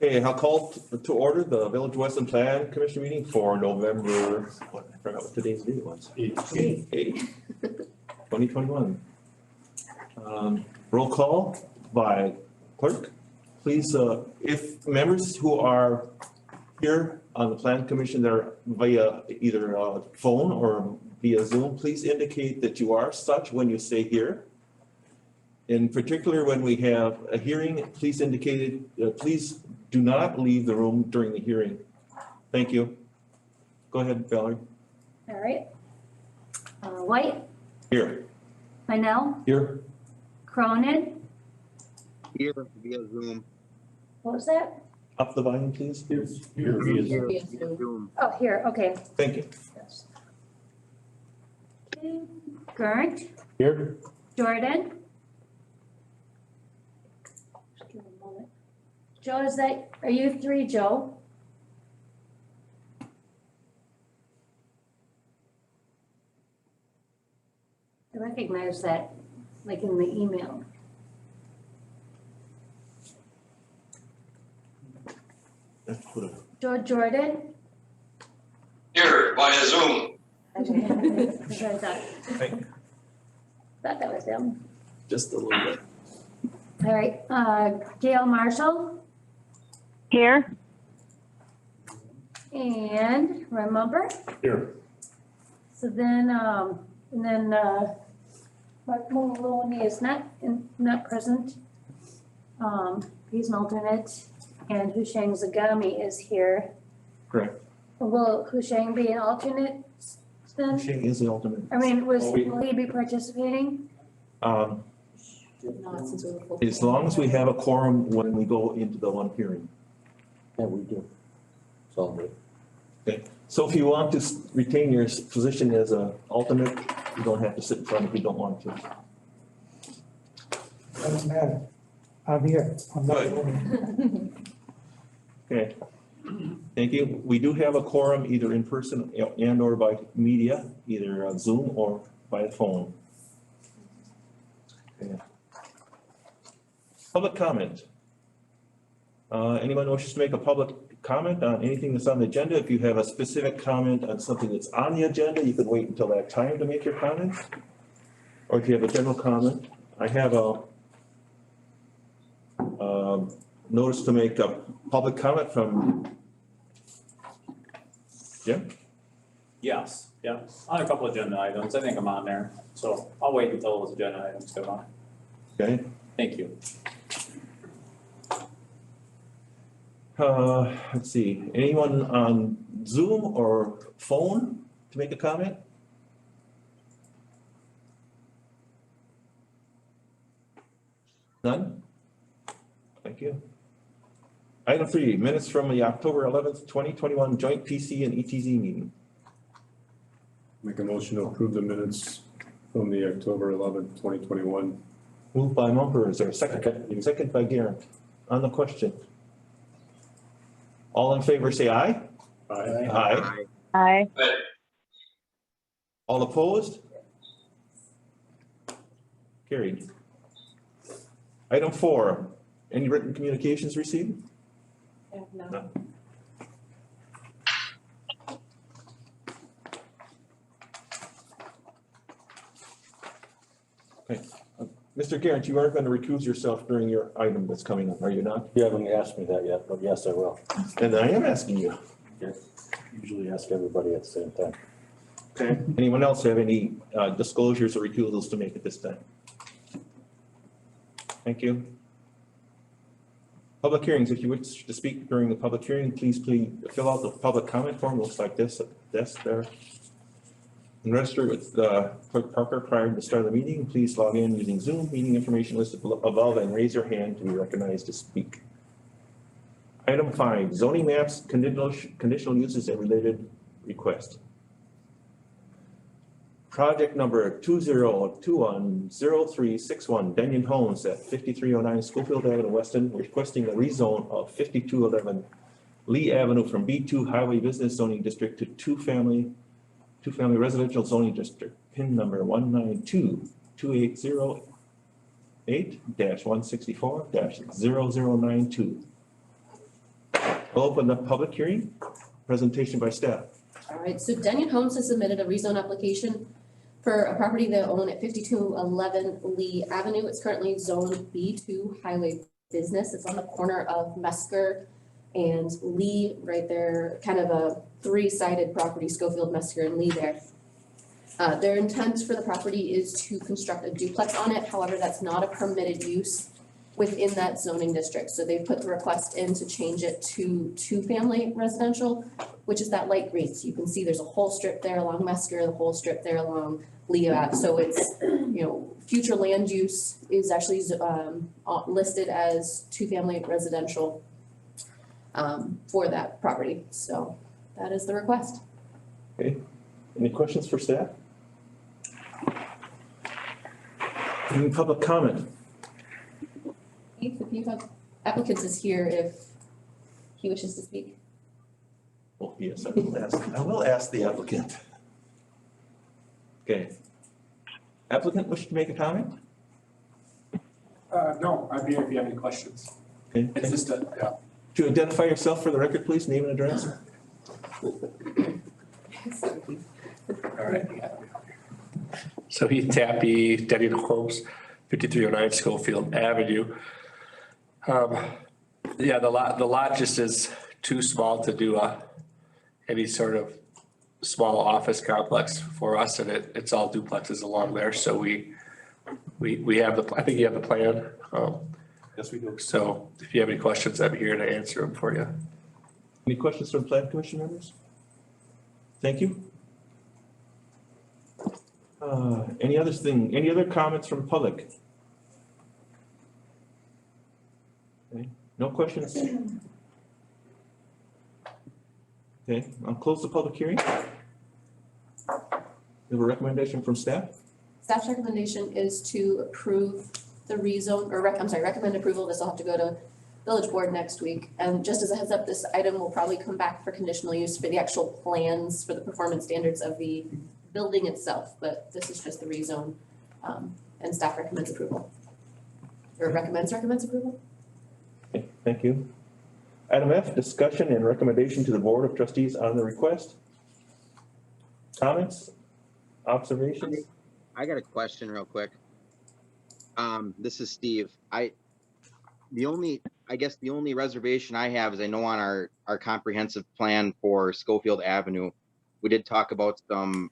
Okay, I'll call to order the Village Weston Plan Commission meeting for November, I forgot what today's date was. 2021. Roll call by clerk. Please, if members who are here on the Plan Commission that are via either phone or via Zoom, please indicate that you are such when you say here. In particular, when we have a hearing, please indicate it, please do not leave the room during the hearing. Thank you. Go ahead, Valerie. All right. White, Here. Pinell, Here. Cronin, Here via Zoom. what was that? Up the volume, please. Here via Zoom. Oh, here, okay. Thank you. Yes. Okay. Gurnt, Here. Jordan. Just give me a moment. Joe, are you three, Joe? I recognize that, like in the email. That's what it- Joe Jordan? Here, via Zoom. That's what I thought. Thank you. Thought that was him. Just a little bit. All right, Gail Marshall Here. and remember. Here. So then, Mark Maloney is not present. He's an alternate, and Husheng Zagami is here. Correct. Will Husheng be an alternate then? She is the ultimate. I mean, Oh, we- will he be participating? Not since we're full. As long as we have a quorum when we go into the one hearing. Yeah, we do. It's all good. So if you want to retain your position as a alternate, you don't have to sit in front if you don't want to. Doesn't matter. I'm here. I'm not Good. voting. Okay. Thank you. We do have a quorum either in person and or by media, either on Zoom or by phone. Okay. Public comment. Anyone who wishes to make a public comment on anything that's on the agenda? If you have a specific comment on something that's on the agenda, you can wait until that time to make your comment. Or if you have a general comment, I have a notice to make a public comment from Jim? Yes, yeah, on a couple agenda items, I think I'm on there, so I'll wait until those agenda items come on. Okay. Thank you. Let's see, anyone on Zoom or phone to make a comment? None? Thank you. Item 3, minutes from the October 11th, 2021 joint PC and ETZ meeting. Make a motion to approve the minutes from the October 11th, 2021. Moved by Mumper, is there a second? Second by Garrett. On the question. All in favor, say aye. Aye. Aye. Aye. All opposed? Carried. Item 4, any written communications received? No. Okay. Mr. Garrett, you are going to recuse yourself during your item that's coming up, are you not? You haven't asked me that yet, but yes, I will. And I am asking you. Usually ask everybody at the same time. Okay. Anyone else have any disclosures or recusals to make at this time? Thank you. Public hearings, if you wish to speak during the public hearing, please fill out the public comment form, looks like this at the desk there. And register with Clerk Parker prior to the start of the meeting. Please log in using Zoom, meeting information listed above, and raise your hand to be recognized to speak. Item 5, zoning maps, conditional uses and related request. Project number 20210361, Denyon Homes at 5309 Schofield Avenue, Weston, requesting a rezone of 5211 Lee Avenue from B2 Highway Business Zoning District to two-family residential zoning district. PIN number 1922808-164-0092. I'll open the public hearing, presentation by staff. All right, so Daniel Homes has submitted a rezone application for a property they own at 5211 Lee Avenue. It's currently zoned B2 Highway Business. It's on the corner of Mesker and Lee, right there, kind of a three-sided property, Schofield, Mesker, and Lee there. Their intent for the property is to construct a duplex on it. However, that's not a permitted use within that zoning district. So they've put the request in to change it to two-family residential, which is that light green. So you can see there's a whole strip there along Mesker, the whole strip there along Lee Ave. So it's, future land use is actually listed as two-family residential for that property. So that is the request. Okay, any questions for staff? Any public comment? Keith, if you have, applicants is here if he wishes to speak. Oh, yes, I will ask the applicant. Okay. Applicant wish to make a comment? No, I'd be here if you have any questions. Okay. It's just yeah. To identify yourself for the record, please, name and address. All right. So Heath Tappy, Daniel Homes, 5309 Schofield Avenue. Yeah, the lot just is too small to do any sort of small office complex for us, and it's all duplexes along there. So we have I think you have the plan. Yes, we do. So if you have any questions, I'm here to answer them for you. Any questions from plan commission members? Thank you. Any other comments from public? Okay, no questions? Okay, I'll close the public hearing. We have a recommendation from staff? Staff's recommendation is to approve the rezone, recommend approval. This will have to go to village board next week. And just as a heads up, this item will probably come back for conditional use for the actual plans for the performance standards of the building itself, but this is just the rezone, and staff recommends approval. Or recommends approval? Okay, thank you. Item F, discussion and recommendation to the Board of Trustees on the request. Comments? Observations? I got a question real quick. This is Steve. The only reservation I have is I know on our comprehensive plan for Schofield Avenue, we did talk about some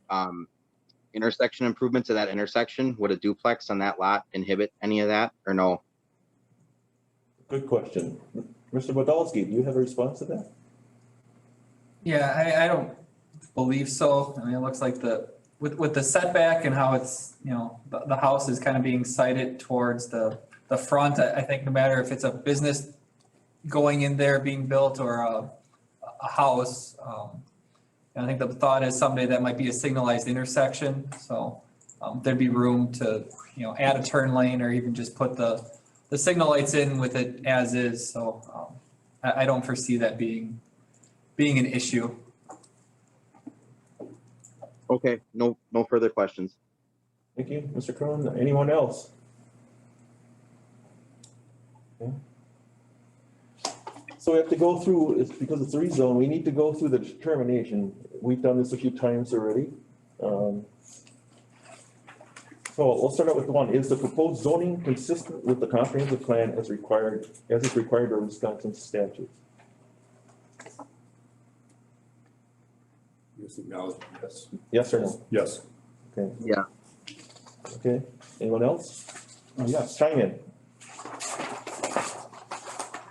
intersection improvements at that intersection. Would a duplex on that lot inhibit any of that or no? Good question. Mr. Podolsky, do you have a response to that? Yeah, I don't believe so. I mean, it looks like with the setback and how it's, the house is kind of being sited towards the front. I think no matter if it's a business going in there being built or a house, and I think the thought is someday that might be a signalized intersection. So there'd be room to, add a turn lane or even just put the signal lights in with it as is. So I don't foresee that being an issue. Okay, no further questions. Thank you, Mr. Cronin. Anyone else? Okay. So we have to go through, because it's a rezone, we need to go through the determination. We've done this a few times already. So we'll start out with one. Is the proposed zoning consistent with the comprehensive plan as is required by Wisconsin statute? Yes. Yes or no? Yes. Okay. Yeah. Okay. Anyone else? Yes, chime in.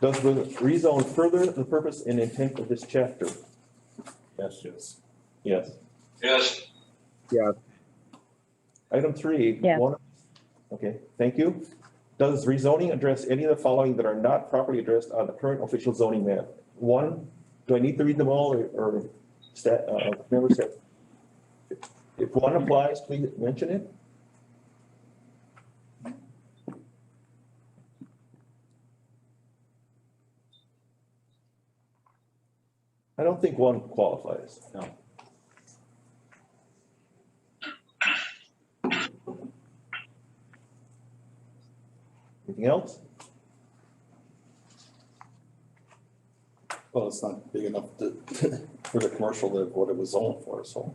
Does the rezone further the purpose and intent of this chapter? Yes. Yes. Yes. Yes. Yeah. Item 3. Yeah. Okay, thank you. Does rezoning address any of the following that are not properly addressed on the current official zoning map? 1, do I need to read them all or member said? If one applies, please mention it. I don't think 1 qualifies. No. Anything else? Well, it's not big enough to, for the commercial that what it was zoned for, so.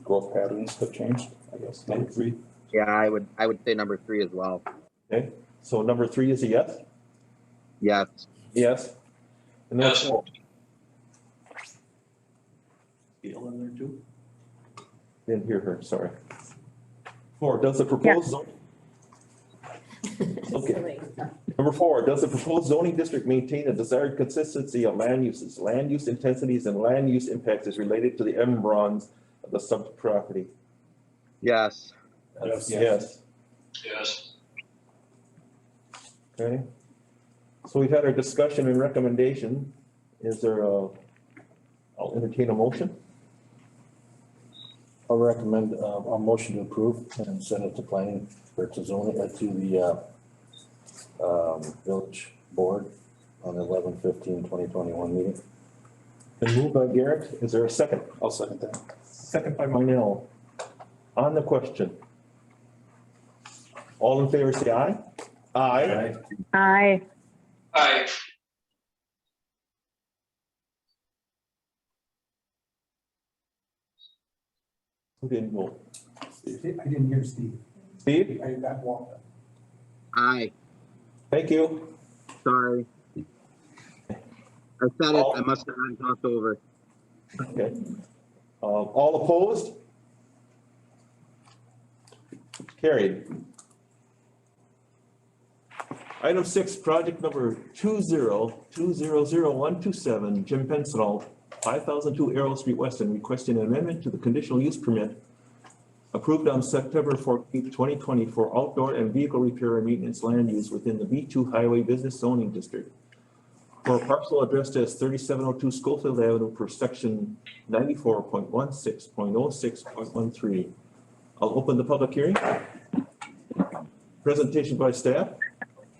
Growth patterns have changed, I guess, number 3. Yeah, I would say number 3 as well. Okay, so number 3 is a yes? Yes. Yes. And number Yes. 4, Scale in there too? didn't hear her, sorry. 4, does the proposed zone? Okay. Number 4, does the proposed zoning district maintain a desired consistency of land uses, land use intensities, and land use impacts as related to the environs of the subject property? Yes. Yes. Yes. Okay. So we've had our discussion and recommendation. Is there I'll entertain a motion. I'll recommend a motion to approve and send it to planning or to zoning, to the village board on the 11/15/2021 meeting. Been moved by Garrett. Is there a second? I'll second that. Second by Marnell. On the question. All in favor, say aye. Aye. Aye. Aye. Who didn't vote? I didn't hear Steve. Steve? I got Walter. Aye. Thank you. Sorry. I said it. I must have gotten talked over. Okay. All opposed? Carried. Item 6, project number 20200127, Jim Pencinel, 5002 Arrow Street, Weston, requesting an amendment to the conditional use permit approved on September 14th, 2020 for outdoor and vehicle repair and maintenance land use within the B2 Highway Business Zoning District for a parcel addressed as 3702 Schofield Avenue per section 94.16.06.13. I'll open the public hearing. Presentation by staff.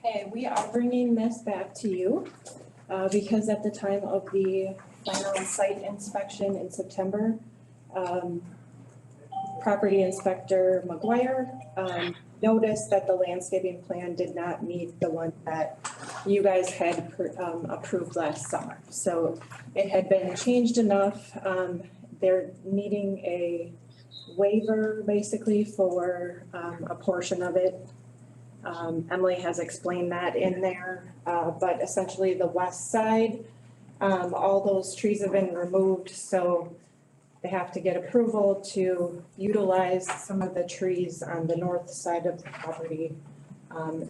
Okay, we are bringing this back to you because at the time of the final site inspection in September, property inspector McGuire noticed that the landscaping plan did not meet the one that you guys had approved last summer. So it had been changed enough. They're needing a waiver basically for a portion of it. Emily has explained that in there, but essentially the west side, all those trees have been removed, so they have to get approval to utilize some of the trees on the north side of the property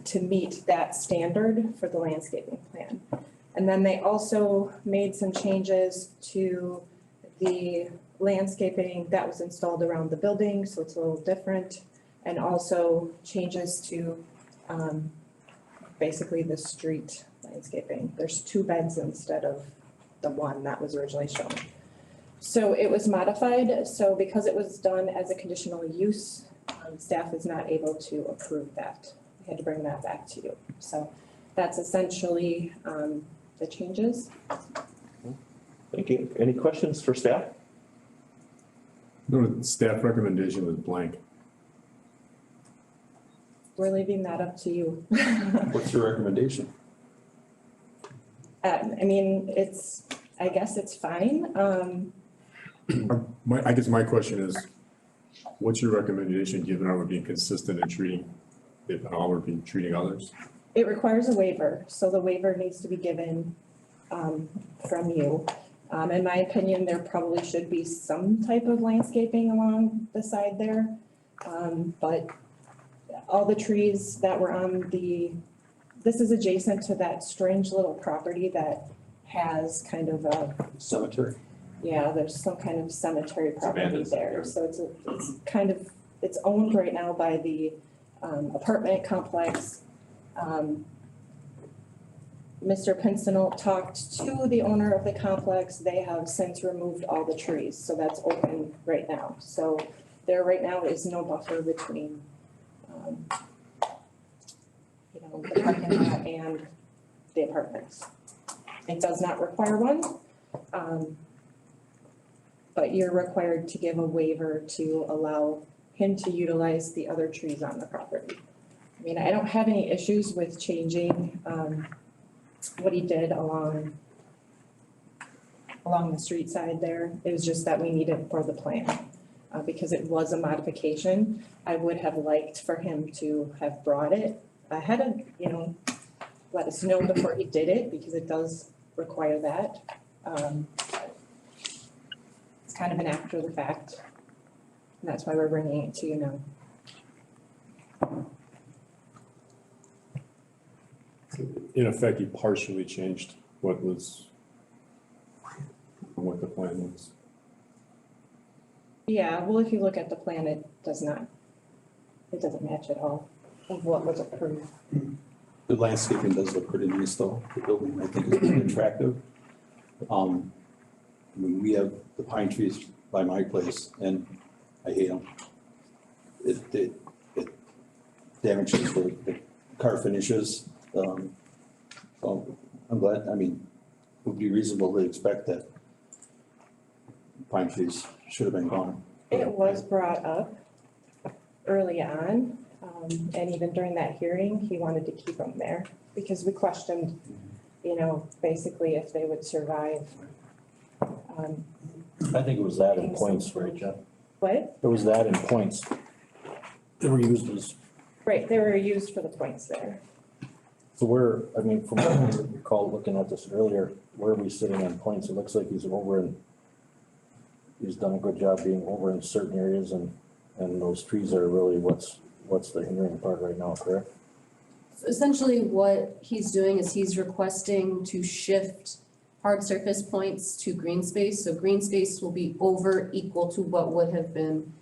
to meet that standard for the landscaping plan. And then they also made some changes to the landscaping that was installed around the building, so it's a little different. And also changes to basically the street landscaping. There's 2 beds instead of the one that was originally shown. So it was modified, so because it was done as a conditional use, staff is not able to approve that. We had to bring that back to you. So that's essentially the changes. Thank you. Any questions for staff? No, the staff recommendation was blank. We're leaving that up to you. What's your recommendation? I mean, I guess it's fine. I guess my question is, what's your recommendation, given how we're being consistent in treating, how we're being treating others? It requires a waiver, so the waiver needs to be given from you. In my opinion, there probably should be some type of landscaping along the side there. But all the trees that were on this is adjacent to that strange little property that has kind of a, Cemetery. yeah, there's some kind of cemetery property abandoned there. cemetery. So it's owned right now by the apartment complex. Mr. Pincinel talked to the owner of the complex. They have since removed all the trees, so that's open right now. So there right now is no buffer between the parking lot and the apartments. It does not require one, but you're required to give a waiver to allow him to utilize the other trees on the property. I mean, I don't have any issues with changing what he did along the street side there. It was just that we needed for the plan. Because it was a modification, I would have liked for him to have brought it ahead of, let us know before he did it, because it does require that. It's kind of an after the fact. And that's why we're bringing it to you now. In effect, you partially changed what the plan was. Yeah, well, if you look at the plan, it doesn't match at all of what was approved. The landscaping does look pretty nice though. The building, I think, is pretty attractive. I mean, we have the pine trees by my place and I hate them. It damages the car finishes. So I'm glad, I mean, it would be reasonable to expect that pine trees should have been gone. It was brought up early on, and even during that hearing, he wanted to keep them there because we questioned, basically if they would survive. I think it was that in points, right, Jeff? What? It was that in points. They were used as, Right, they were used for the points there. so where, I mean, from what I recall looking at this earlier, where are we sitting on points? It looks like he's done a good job being over in certain areas and those trees are really what's the hindering part right now, correct? Essentially, what he's doing is he's requesting to shift hard surface points to green space. So green space will be over equal to what would have been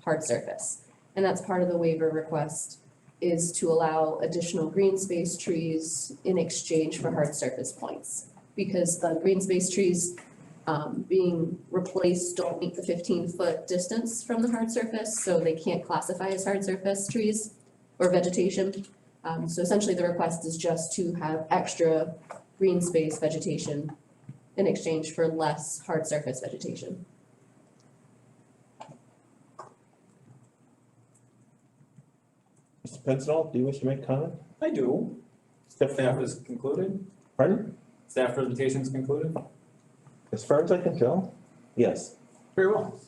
hard surface. And that's part of the waiver request, is to allow additional green space trees in exchange for hard surface points. Because the green space trees being replaced don't meet the 15-foot distance from the hard surface, so they can't classify as hard surface trees or vegetation. So essentially the request is just to have extra green space vegetation in exchange for less hard surface vegetation. Mr. Pincinel, do you wish to make a comment? I do. Staff is concluded. Pardon? Staff presentation is concluded. As far as I can tell, yes. Very well.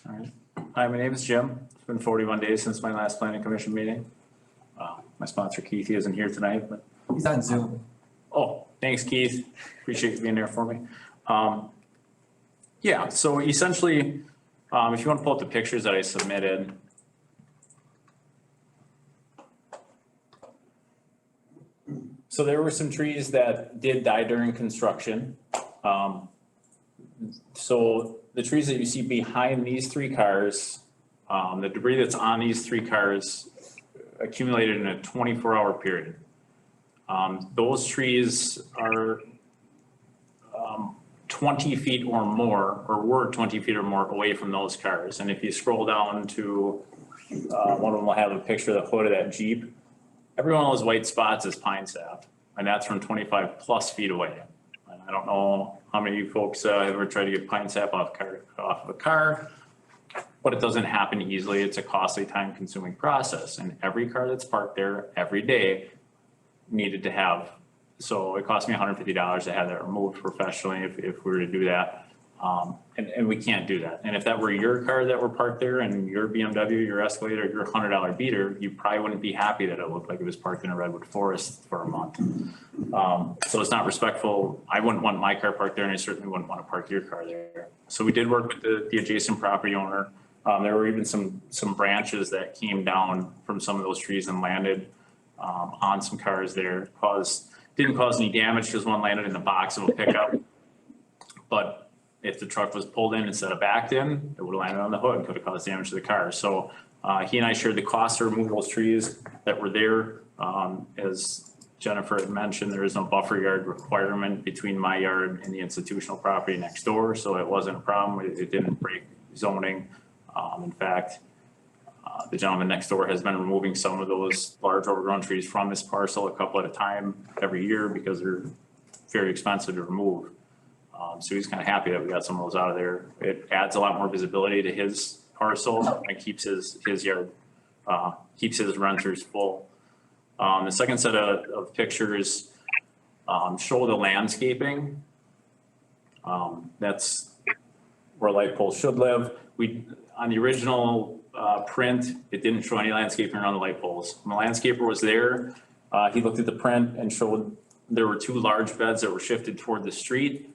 All right. Hi, my name is Jim. It's been 41 days since my last planning commission meeting. My sponsor Keith, he isn't here tonight, but. He's on Zoom. Oh, thanks Keith. Appreciate you being there for me. Yeah, so essentially, if you want to pull up the pictures that I submitted. So there were some trees that did die during construction. So the trees that you see behind these three cars, the debris that's on these three cars accumulated in a 24-hour period. Those trees are 20 feet or more, or were 20 feet or more away from those cars. And if you scroll down to, one of them will have a picture of the hood of that Jeep. Every one of those white spots is pine sap, and that's from 25 plus feet away. And I don't know how many of you folks ever tried to get pine sap off of a car, but it doesn't happen easily. It's a costly, time-consuming process, and every car that's parked there every day needed to have. So it cost me $150 to have that removed professionally if we were to do that. And we can't do that. And if that were your car that were parked there and your BMW, your Escalade, or your $100 beater, you probably wouldn't be happy that it looked like it was parked in a redwood forest for a month. So it's not respectful. I wouldn't want my car parked there, and I certainly wouldn't want to park your car there. So we did work with the adjacent property owner. There were even some branches that came down from some of those trees and landed on some cars there. Didn't cause any damage because one landed in the box of a pickup. But if the truck was pulled in instead of backed in, it would have landed on the hood and could have caused damage to the car. So he and I shared the cost to remove those trees that were there. As Jennifer had mentioned, there is no buffer yard requirement between my yard and the institutional property next door. So it wasn't a problem. It didn't break zoning. In fact, the gentleman next door has been removing some of those large overgrown trees from this parcel a couple at a time every year because they're very expensive to remove. So he's kind of happy that we got some of those out of there. It adds a lot more visibility to his parcel and keeps his yard keeps his renters full. The second set of pictures show the landscaping. That's where light poles should live. On the original print, it didn't show any landscaping around the light poles. When the landscaper was there, he looked at the print and showed there were 2 large beds that were shifted toward the street.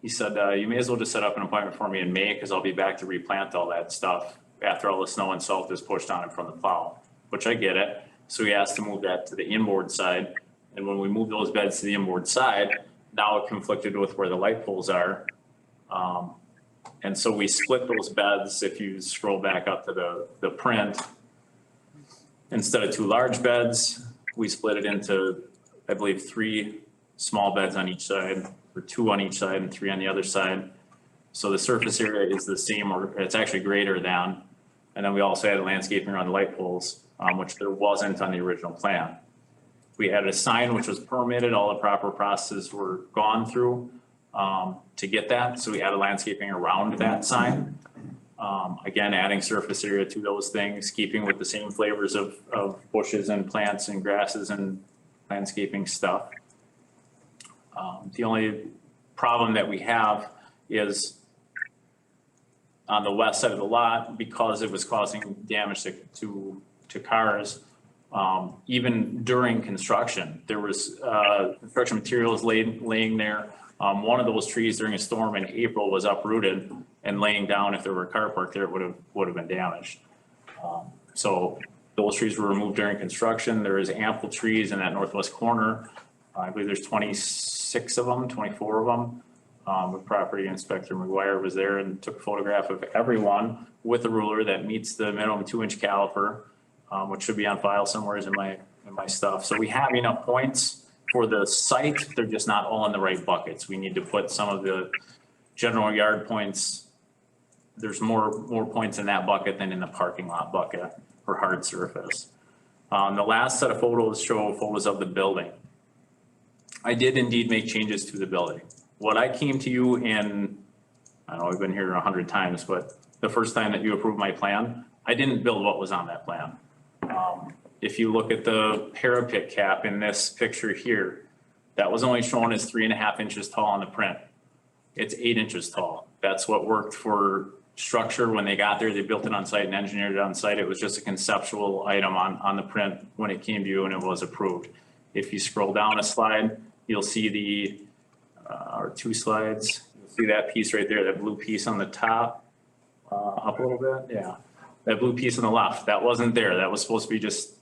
He said, you may as well just set up an appointment for me in May because I'll be back to replant all that stuff after all the snow and salt is pushed on it from the plow, which I get it. So he asked to move that to the inboard side. And when we moved those beds to the inboard side, now it conflicted with where the light poles are. And so we split those beds. If you scroll back up to the print, instead of 2 large beds, we split it into, I believe, 3 small beds on each side, or 2 on each side and 3 on the other side. So the surface area is the same, or it's actually greater than. And then we also added landscaping around the light poles, which there wasn't on the original plan. We added a sign which was permitted, all the proper processes were gone through to get that. So we added landscaping around that sign. Again, adding surface area to those things, keeping with the same flavors of bushes and plants and grasses and landscaping stuff. The only problem that we have is on the west side of the lot, because it was causing damage to cars. Even during construction, there was construction materials laying there. One of those trees during a storm in April was uprooted and laying down. If there were a car parked there, it would have been damaged. So those trees were removed during construction. There is ample trees in that northwest corner. I believe there's 26 of them, 24 of them. The property inspector McGuire was there and took a photograph of everyone with a ruler that meets the minimum 2-inch caliper, which should be on file somewhere in my stuff. So we have enough points for the site. They're just not all in the right buckets. We need to put some of the general yard points. There's more points in that bucket than in the parking lot bucket for hard surface. The last set of photos show photos of the building. I did indeed make changes to the building. What I came to you in, I know I've been here 100 times, but the first time that you approved my plan, I didn't build what was on that plan. If you look at the parapet cap in this picture here, that was only shown as 3.5 inches tall on the print. It's 8 inches tall. That's what worked for structure when they got there. They built it on site and engineered it on site. It was just a conceptual item on the print when it came to you and it was approved. If you scroll down a slide, you'll see or 2 slides, you'll see that piece right there, that blue piece on the top, up a little bit, yeah. That blue piece on the left, that wasn't there. That was supposed to be just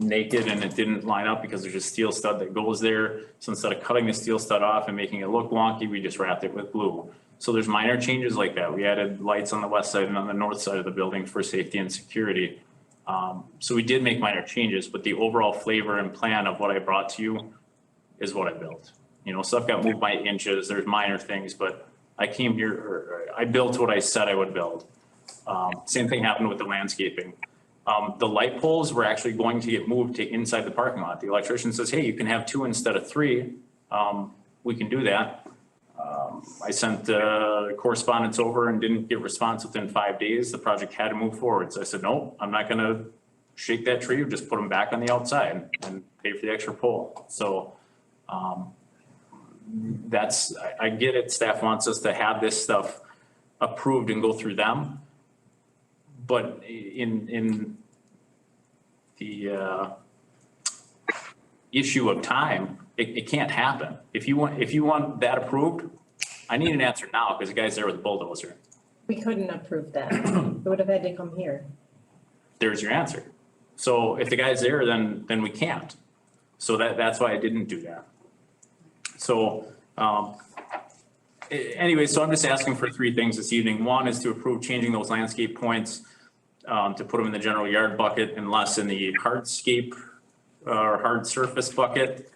naked and it didn't line up because there's a steel stud that goes there. So instead of cutting the steel stud off and making it look wonky, we just wrapped it with glue. So there's minor changes like that. We added lights on the west side and on the north side of the building for safety and security. So we did make minor changes, but the overall flavor and plan of what I brought to you is what I built. You know, stuff got moved by inches, there's minor things, but I came here, I built what I said I would build. Same thing happened with the landscaping. The light poles were actually going to get moved to inside the parking lot. The electrician says, hey, you can have 2 instead of 3. We can do that. I sent correspondence over and didn't get response within 5 days. The project had to move forward. So I said, no, I'm not gonna shake that tree, just put them back on the outside and pay for the extra pole. So I get it. Staff wants us to have this stuff approved and go through them. But in the issue of time, it can't happen. If you want that approved, I need an answer now because the guy's there with a bulldozer. We couldn't approve that. It would have had to come here. There's your answer. So if the guy's there, then we can't. So that's why I didn't do that. So anyway, so I'm just asking for 3 things this evening. One is to approve changing those landscape points to put them in the general yard bucket and less in the hardscape or hard surface bucket.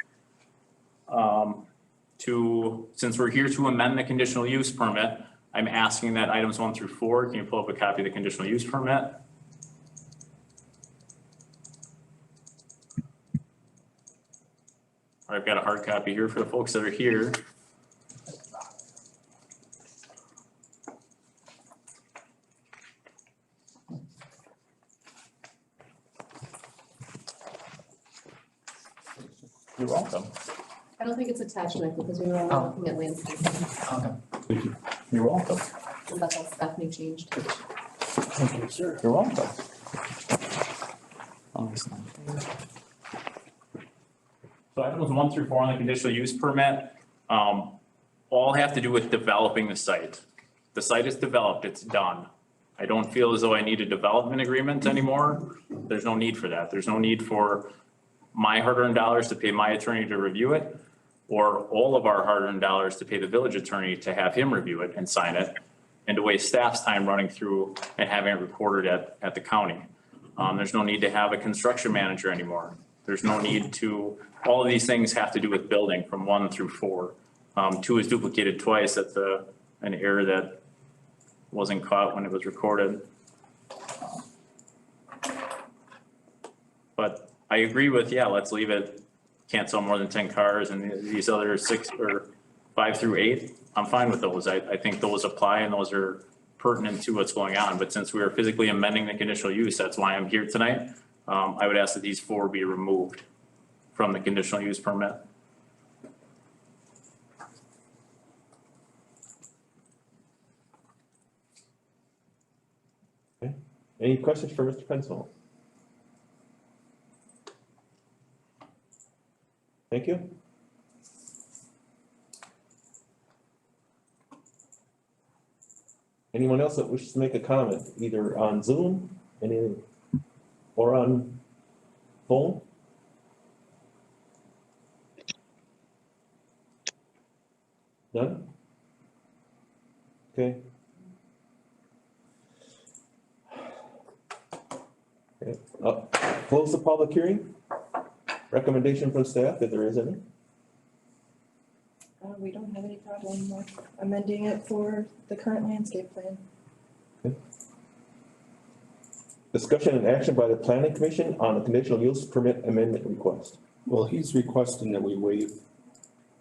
Since we're here to amend the conditional use permit, I'm asking that items 1 through 4, can you pull up a copy of the conditional use permit? I've got a hard copy here for the folks that are here. You're welcome. I don't think it's attached, Mike, because we were only Oh. looking at landscaping, Okay. You're welcome. and that's all Stephanie changed. Thank you, sir. You're welcome. So items 1 through 4 on the conditional use permit, all have to do with developing the site. The site is developed, it's done. I don't feel as though I need a development agreement anymore. There's no need for that. There's no need for my hard-earned dollars to pay my attorney to review it, or all of our hard-earned dollars to pay the village attorney to have him review it and sign it, and to waste staff's time running through and having it recorded at the county. There's no need to have a construction manager anymore. There's no need to, all of these things have to do with building from 1 through 4. 2 is duplicated twice. That's an error that wasn't caught when it was recorded. But I agree with, yeah, let's leave it, can't sell more than 10 cars, and these other 6 or 5 through 8, I'm fine with those. I think those apply and those are pertinent to what's going on. But since we are physically amending the conditional use, that's why I'm here tonight. I would ask that these 4 be removed from the conditional use permit. Any questions for Mr. Pensel? Thank you. Anyone else that wishes to make a comment, either on Zoom, or on phone? None? Okay. Okay, close the public hearing. Recommendation from staff, if there is any. We don't have any problem with amending it for the current landscape plan. Discussion and action by the planning commission on the conditional use permit amendment request. Well, he's requesting that we waive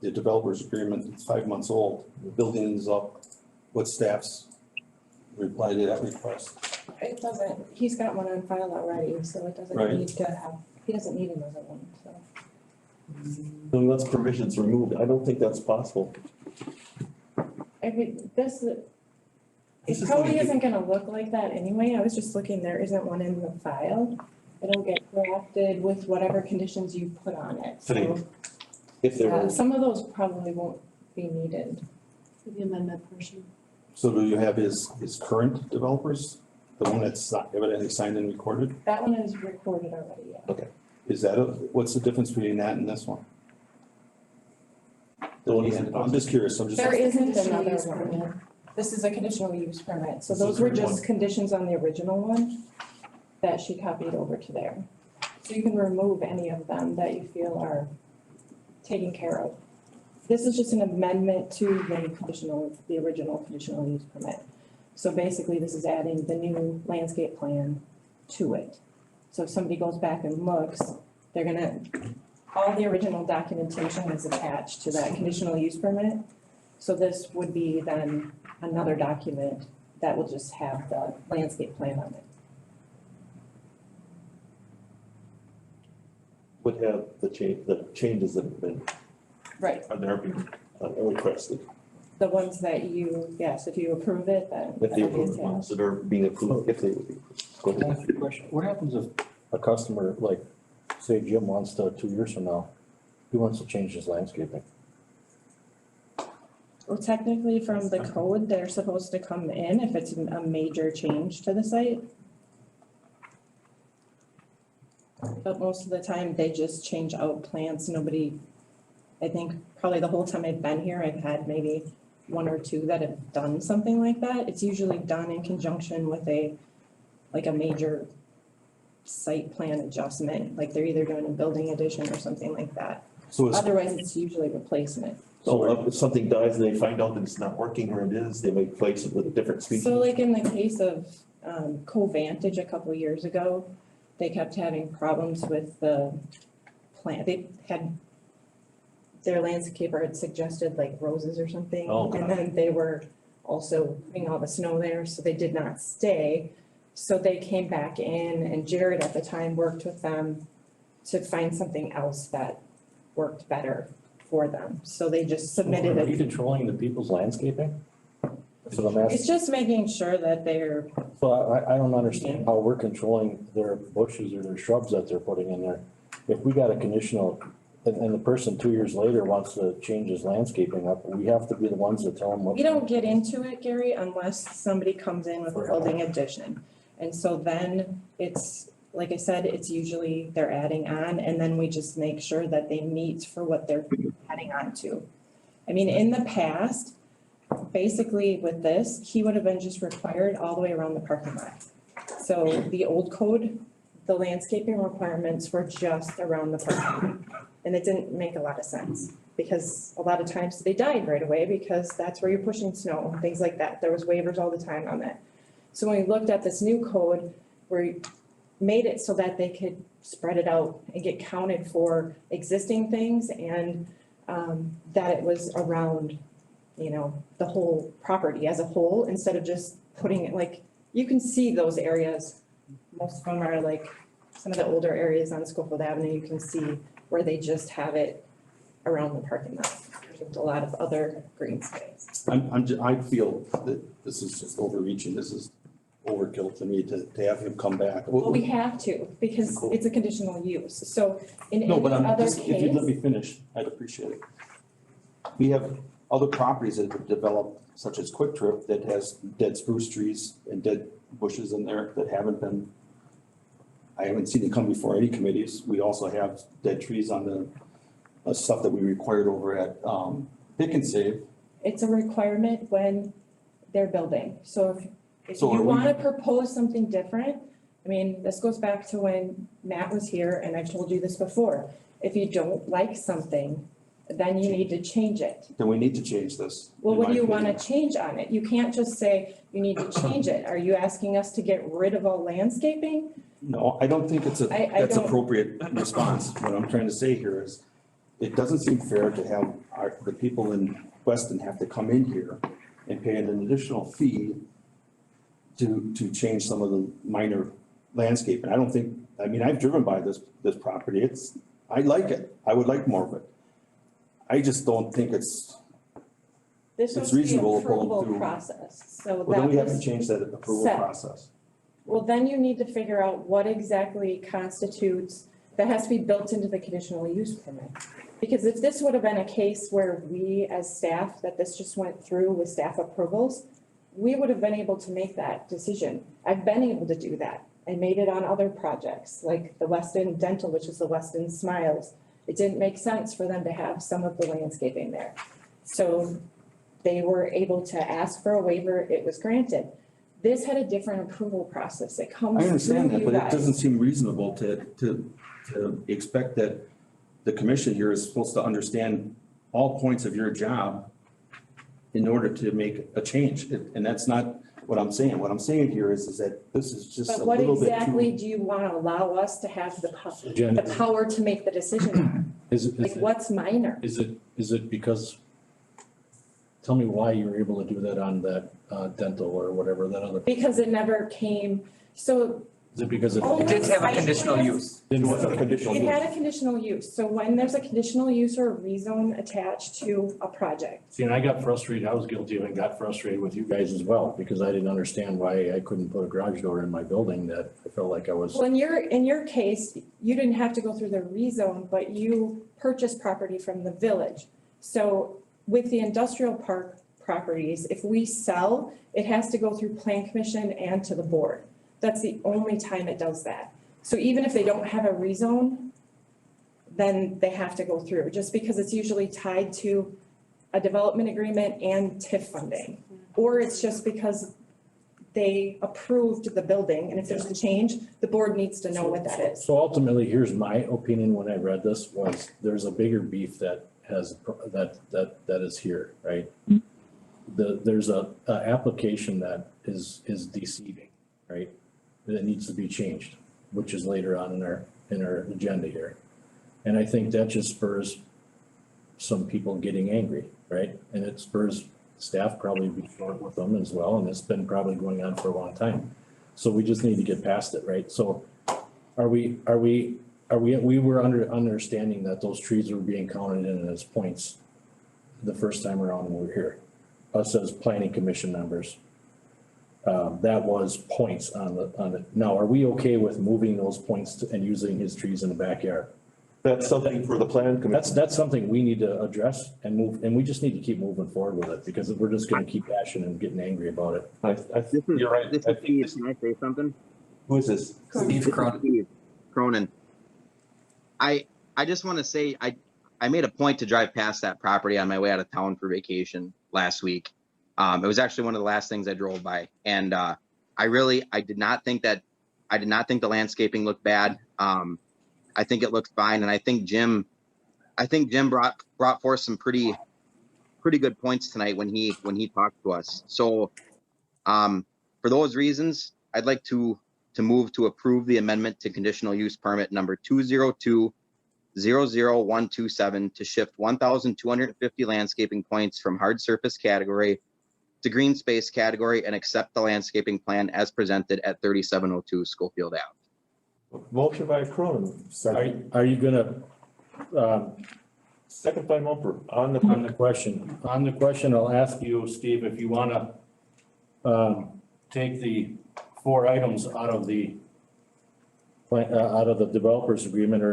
the developer's agreement. It's 5 months old. The building is up. What staff's reply to that request? It doesn't, he's got one on file already, so it doesn't Right. need to have, he doesn't need another one, so. Unless permissions removed, I don't think that's possible. I mean, this, This it is probably what you- isn't gonna look like that anyway, I was just looking, there isn't one in the file. It'll get drafted with whatever conditions you put on it, so, If there is, some of those probably won't be needed. For the amendment portion. So do you have his current developers, the one that's evidently signed and recorded? That one is recorded already, yeah. Is that, what's the difference between that and this one? I'm just curious, I'm just. There isn't Conditional another use one. permit. This is a conditional use permit, so This is those were the one. just conditions on the original one that she copied over to there. So you can remove any of them that you feel are taken care of. This is just an amendment to the original conditional use permit. So basically, this is adding the new landscape plan to it. So if somebody goes back and looks, they're gonna, all the original documentation is attached to that conditional use permit. So this would be then another document that will just have the landscape plan on it. would have the changes that have been, Right. are being requested. The ones that you, yes, if you approve it, then If they that'll be approve the ones attached. that are being approved, if they would be. Go Can I ahead. ask you a question? What happens if a customer, like, say Jim wants to, 2 years from now, he wants to change his landscaping? Well, technically from the code, they're supposed to come in if it's a major change to the site. But most of the time, they just change out plants. Nobody, I think probably the whole time I've been here, I've had maybe 1 or 2 that have done something like that. It's usually done in conjunction with a major site plan adjustment, like they're either doing a building addition or something like that. So is, Otherwise, it's usually replacement. So if something dies and they find out that it's not working where it is, they may place it with a different species. So like in the case of Covantage a couple years ago, they kept having problems with the plant. They had, their landscaper had suggested like roses or something. Oh, And God. then they were also putting all the snow there, so they did not stay. So they came back in and Jared at the time worked with them to find something else that worked better for them. So they just submitted Are you it. controlling the people's landscaping? That's what I'm asking. It's just making sure that they're, So I don't understand how we're controlling their bushes or their shrubs that they're putting in there. If we got a conditional, and the person 2 years later wants to change his landscaping up, we have to be the ones that tell them what. we don't get into it, Gary, unless somebody comes in with a building addition. And so then it's, like I said, it's usually they're adding on, and then we just make sure that they meet for what they're adding on to. I mean, in the past, basically with this, he would have been just required all the way around the parking lot. So the old code, the landscaping requirements were just around the parking lot. And it didn't make a lot of sense, because a lot of times they died right away, because that's where you're pushing snow and things like that. There was waivers all the time on that. So when we looked at this new code, we made it so that they could spread it out and get counted for existing things, and that it was around, you know, the whole property as a whole, instead of just putting it, like, you can see those areas. Most of them are like some of the older areas on Schofield Avenue, you can see where they just have it around the parking lot. There's a lot of other green space. I feel that this is just overreaching. This is overkill to me to have him come back. Well, we have to, because it's a conditional use. So in any No, but I'm other just, if you'd let case, me finish, I'd appreciate it. We have other properties that have developed, such as Quick Trip, that has dead spruce trees and dead bushes in there that haven't been, I haven't seen it come before any committees. We also have dead trees on the stuff that we required over at Pick and Save. it's a requirement when they're building. So if So you are we- wanna propose something different, I mean, this goes back to when Matt was here, and I've told you this before. If you don't like something, then you need to change it. Then we need to change this. Well, in what my do you wanna opinion. change on it? You can't just say you need to change it. Are you asking us to get rid of all landscaping? No, I don't think it's that's don't- appropriate response. What I'm trying to say here is, it doesn't seem fair to have the people in Weston have to come in here and pay an additional fee to change some of the minor landscape. And I don't think, I mean, I've driven by this property. I like it. I would like more of it. I just don't think it's, This It's was the reasonable according approval to- process, so well, then we that haven't was, changed that approval set. process. well, then you need to figure out what exactly constitutes, that has to be built into the conditional use permit. Because if this would have been a case where we as staff, that this just went through with staff approvals, we would have been able to make that decision. I've been able to do that. I made it on other projects, like the Weston Dental, which is the Weston Smiles. It didn't make sense for them to have some of the landscaping there. So they were able to ask for a waiver, it was granted. This had a different approval process, it comes I through understand that, you but it doesn't guys. seem reasonable to expect that the commission here is supposed to understand all points of your job in order to make a change. And that's not what I'm saying. What I'm saying here is that this is just But a what little bit exactly too. do you wanna allow us to have the Jen, power to make the decision on? Like, what's minor? is it because, tell me why you were able to do that on that dental or whatever, that other, Because it never came, so is it because it? Only It did have a site conditional plans- use. Didn't have a conditional it use. had a conditional use, so when there's a conditional use or a rezone attached to a project, See, and I got frustrated, I was guilty of it, and got frustrated with you guys as well, because I didn't understand why I couldn't put a garage door in my building that I felt like I was. well, in your case, you didn't have to go through the rezone, but you purchased property from the village. So with the industrial park properties, if we sell, it has to go through plan commission and to the board. That's the only time it does that. So even if they don't have a rezone, then they have to go through, just because it's usually tied to a development agreement and TIF funding. Or it's just because they approved the building, and if there's a change, the board needs to know what that is. So ultimately, here's my opinion when I read this, was there's a bigger beef that has, that is here, right? There's a application that is deceiving, right? That needs to be changed, which is later on in our agenda here. And I think that just spurs some people getting angry, right? And it spurs staff probably be short with them as well, and it's been probably going on for a long time. So we just need to get past it, right? So are we we were understanding that those trees were being counted in as points the first time around when we were here, us as planning commission members. That was points on the, now, are we okay with moving those points and using his trees in the backyard? That's something for the plan commission. That's something we need to address and move, and we just need to keep moving forward with it, because we're just gonna keep bashing and getting angry about it. I think you're right. This I is think Steve, this- can I say something? Who is this? Steve Cronin. Steve Cronin. I just want to say, I made a point to drive past that property on my way out of town for vacation last week. It was actually one of the last things I drove by, and I did not think the landscaping looked bad. I think it looked fine, and I think Jim brought forth some pretty good points tonight when he talked to us. So, for those reasons, I'd like to move to approve the amendment to conditional use permit number 202-00127 to shift 1,250 landscaping points from hard surface category to green space category and accept the landscaping plan as presented at 3702 Schofield Ave. Motion by Cronin. Are you gonna, Second by Mumford on the question, I'll ask you, Steve, if you wanna, take the 4 items out of the developers agreement,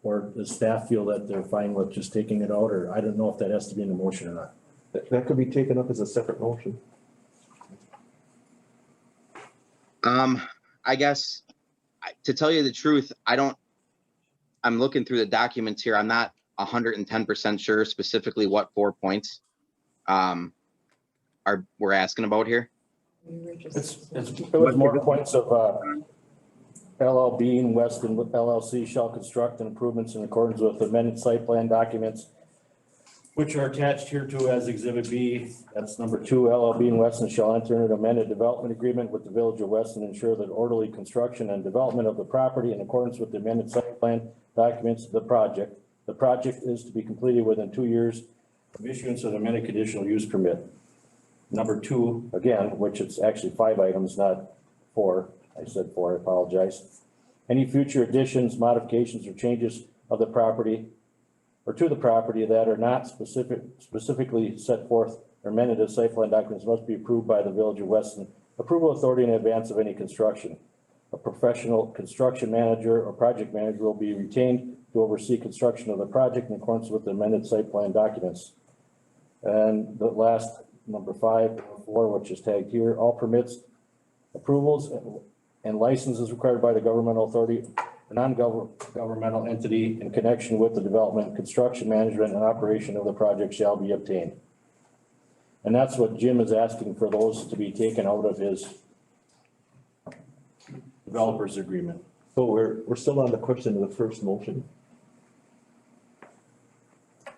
or does staff feel that they're fine with just taking it out, or I don't know if that has to be in the motion or not. That could be taken up as a separate motion. I guess, to tell you the truth, I'm looking through the documents here. I'm not 110% sure specifically what 4 points we're asking about here. It was more points of, LL Bean, Weston LLC shall construct improvements in accordance with amended site plan documents, which are attached here to as Exhibit B. That's number 2, LL Bean Weston shall enter into an amended development agreement with the Village of Weston, ensure that orderly construction and development of the property in accordance with the amended site plan documents of the project. The project is to be completed within 2 years of issuance of the amended conditional use permit. Number 2, again, which it's actually 5 items, not 4. I said 4, I apologize. Any future additions, modifications, or changes of the property or to the property that are not specifically set forth or amended as site plan documents must be approved by the Village of Weston approval authority in advance of any construction. A professional construction manager or project manager will be retained to oversee construction of the project in accordance with the amended site plan documents. And the last, number 5, 4, which is tagged here, all permits, approvals, and licenses required by the governmental authority or non-governmental entity in connection with the development, construction, management, and operation of the project shall be obtained. And that's what Jim is asking for those to be taken out of his developers agreement. So we're still on the question of the first motion.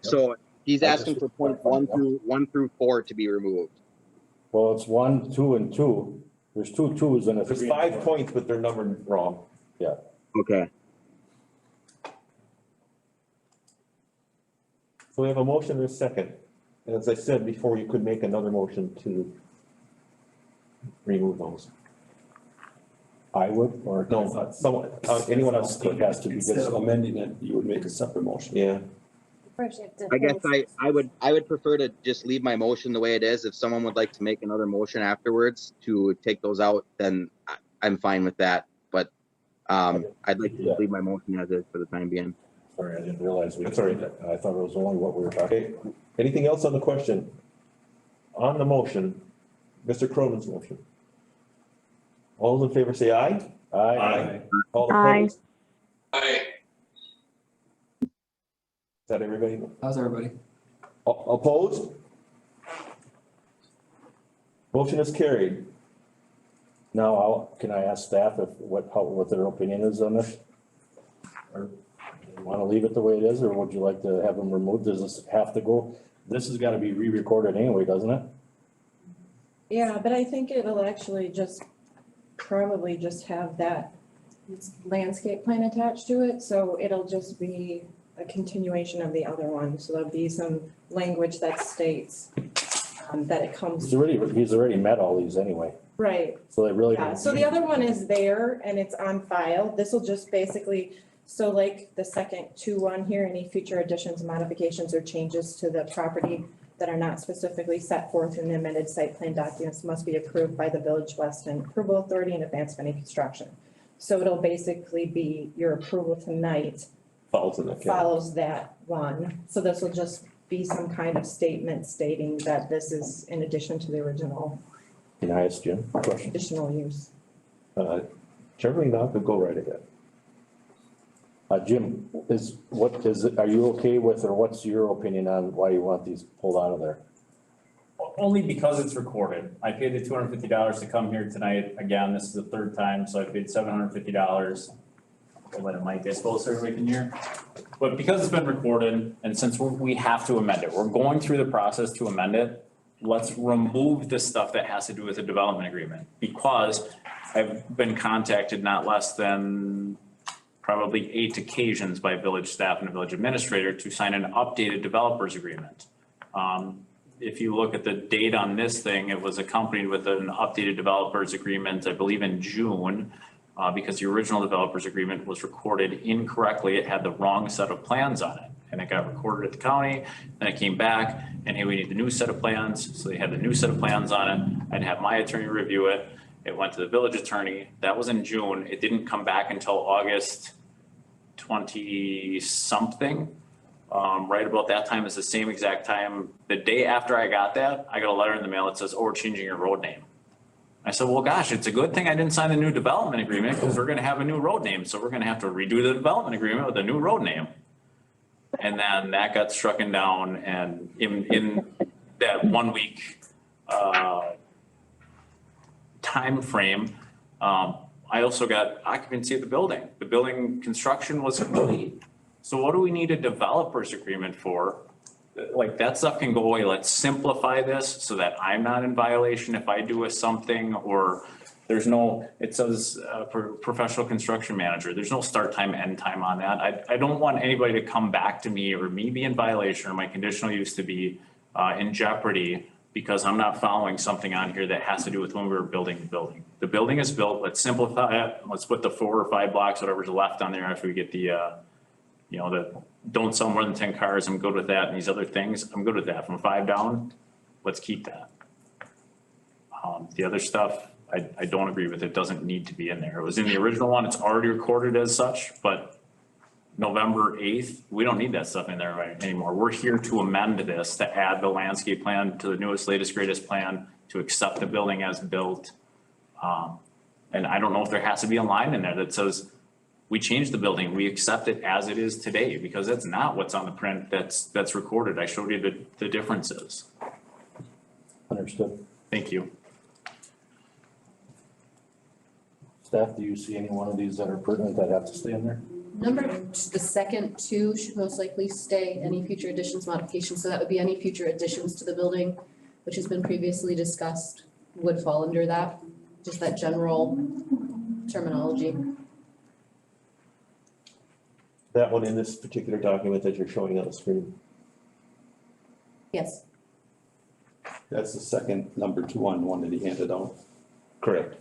So he's asking for points 1 through 4 to be removed. Well, it's 1, 2, and 2. There's 2 2s and a 3. There's 5 points, but they're numbered wrong. Yeah. Okay. So we have a motion and a second. And as I said before, you could make another motion to remove those. I would, or No, someone, anyone else It has to be Instead of good. amending it, you would make a separate motion. Yeah. First you have to. I guess I would prefer to just leave my motion the way it is. If someone would like to make another motion afterwards to take those out, then I'm fine with that. But I'd like to just leave my motion as is for the time being. Sorry, I didn't realize we. That's all right. I thought it was only what we were talking. Okay. Anything else on the question? On the motion, Mr. Cronin's motion. All those in favor say aye. Aye. All Aye. opposed? Aye. Is that everybody? How's everybody? Opposed? Motion is carried. Now, can I ask staff what their opinion is on this? Or want to leave it the way it is, or would you like to have them removed? Does this have to go? This has got to be re-recorded anyway, doesn't it? Yeah, but I think it'll actually probably just have that landscape plan attached to it, so it'll just be a continuation of the other one, so there'll be some language that states that it comes. He's already met all these anyway, Right, so they really. yeah, so the other one is there and it's on file, this will just basically So like the second 2-1 here, any future additions, modifications, or changes to the property that are not specifically set forth in the amended site plan documents must be approved by the Village Weston Approval Authority in advance of any construction. So it'll basically be your approval tonight Falls in the cap. follows that one. So this will just be some kind of statement stating that this is in addition to the original Can I ask Jim a question? additional use. Generally not, but go right ahead. Jim, are you okay with, or what's your opinion on why you want these pulled out of there? Only because it's recorded. I paid the $250 to come here tonight. Again, this is the third time, so I paid $750. I'll let it mic, I suppose, so everybody can hear. But because it's been recorded, and since we have to amend it, we're going through the process to amend it, let's remove the stuff that has to do with the development agreement. Because I've been contacted not less than probably 8 occasions by village staff and a village administrator to sign an updated developers agreement. If you look at the date on this thing, it was accompanied with an updated developers agreement, I believe in June, because the original developers agreement was recorded incorrectly. It had the wrong set of plans on it. And it got recorded at the county, then it came back and hey, we need the new set of plans. So they had the new set of plans on it. I'd have my attorney review it. It went to the village attorney. That was in June. It didn't come back until August 20 something. Right about that time is the same exact time. The day after I got that, I got a letter in the mail that says, oh, we're changing your road name. I said, well, gosh, it's a good thing I didn't sign the new development agreement because we're going to have a new road name. So we're going to have to redo the development agreement with a new road name. And then that got strucken down, and in that 1 week time frame, I also got occupancy of the building. The building construction was complete. So what do we need a developers agreement for? Like that stuff can go away. Let's simplify this so that I'm not in violation if I do something, or there's no, it says for professional construction manager, there's no start time, end time on that. I don't want anybody to come back to me or me be in violation or my conditional use to be in jeopardy because I'm not following something on here that has to do with when we were building the building. The building is built, let's simplify it. Let's put the 4 or 5 blocks, whatever's left on there after we get the, the don't sell more than 10 cars. I'm good with that. And these other things, I'm good with that. From 5 down, let's keep that. The other stuff, I don't agree with. It doesn't need to be in there. It was in the original one. It's already recorded as such, but November 8th, we don't need that stuff in there anymore. We're here to amend this, to add the landscape plan to the newest, latest, greatest plan, to accept the building as built. And I don't know if there has to be a line in there that says, we changed the building, we accept it as it is today, because that's not what's on the print that's recorded. I showed you the differences. Understood. Thank you. Staff, do you see any one of these that are pertinent that have to stay in there? The second 2 should most likely stay, any future additions, modifications, so that would be any future additions to the building, which has been previously discussed, would fall under that, just that general terminology. That one in this particular document that you're showing on the screen. Yes. That's the second number 2 on one that he handed out. Correct.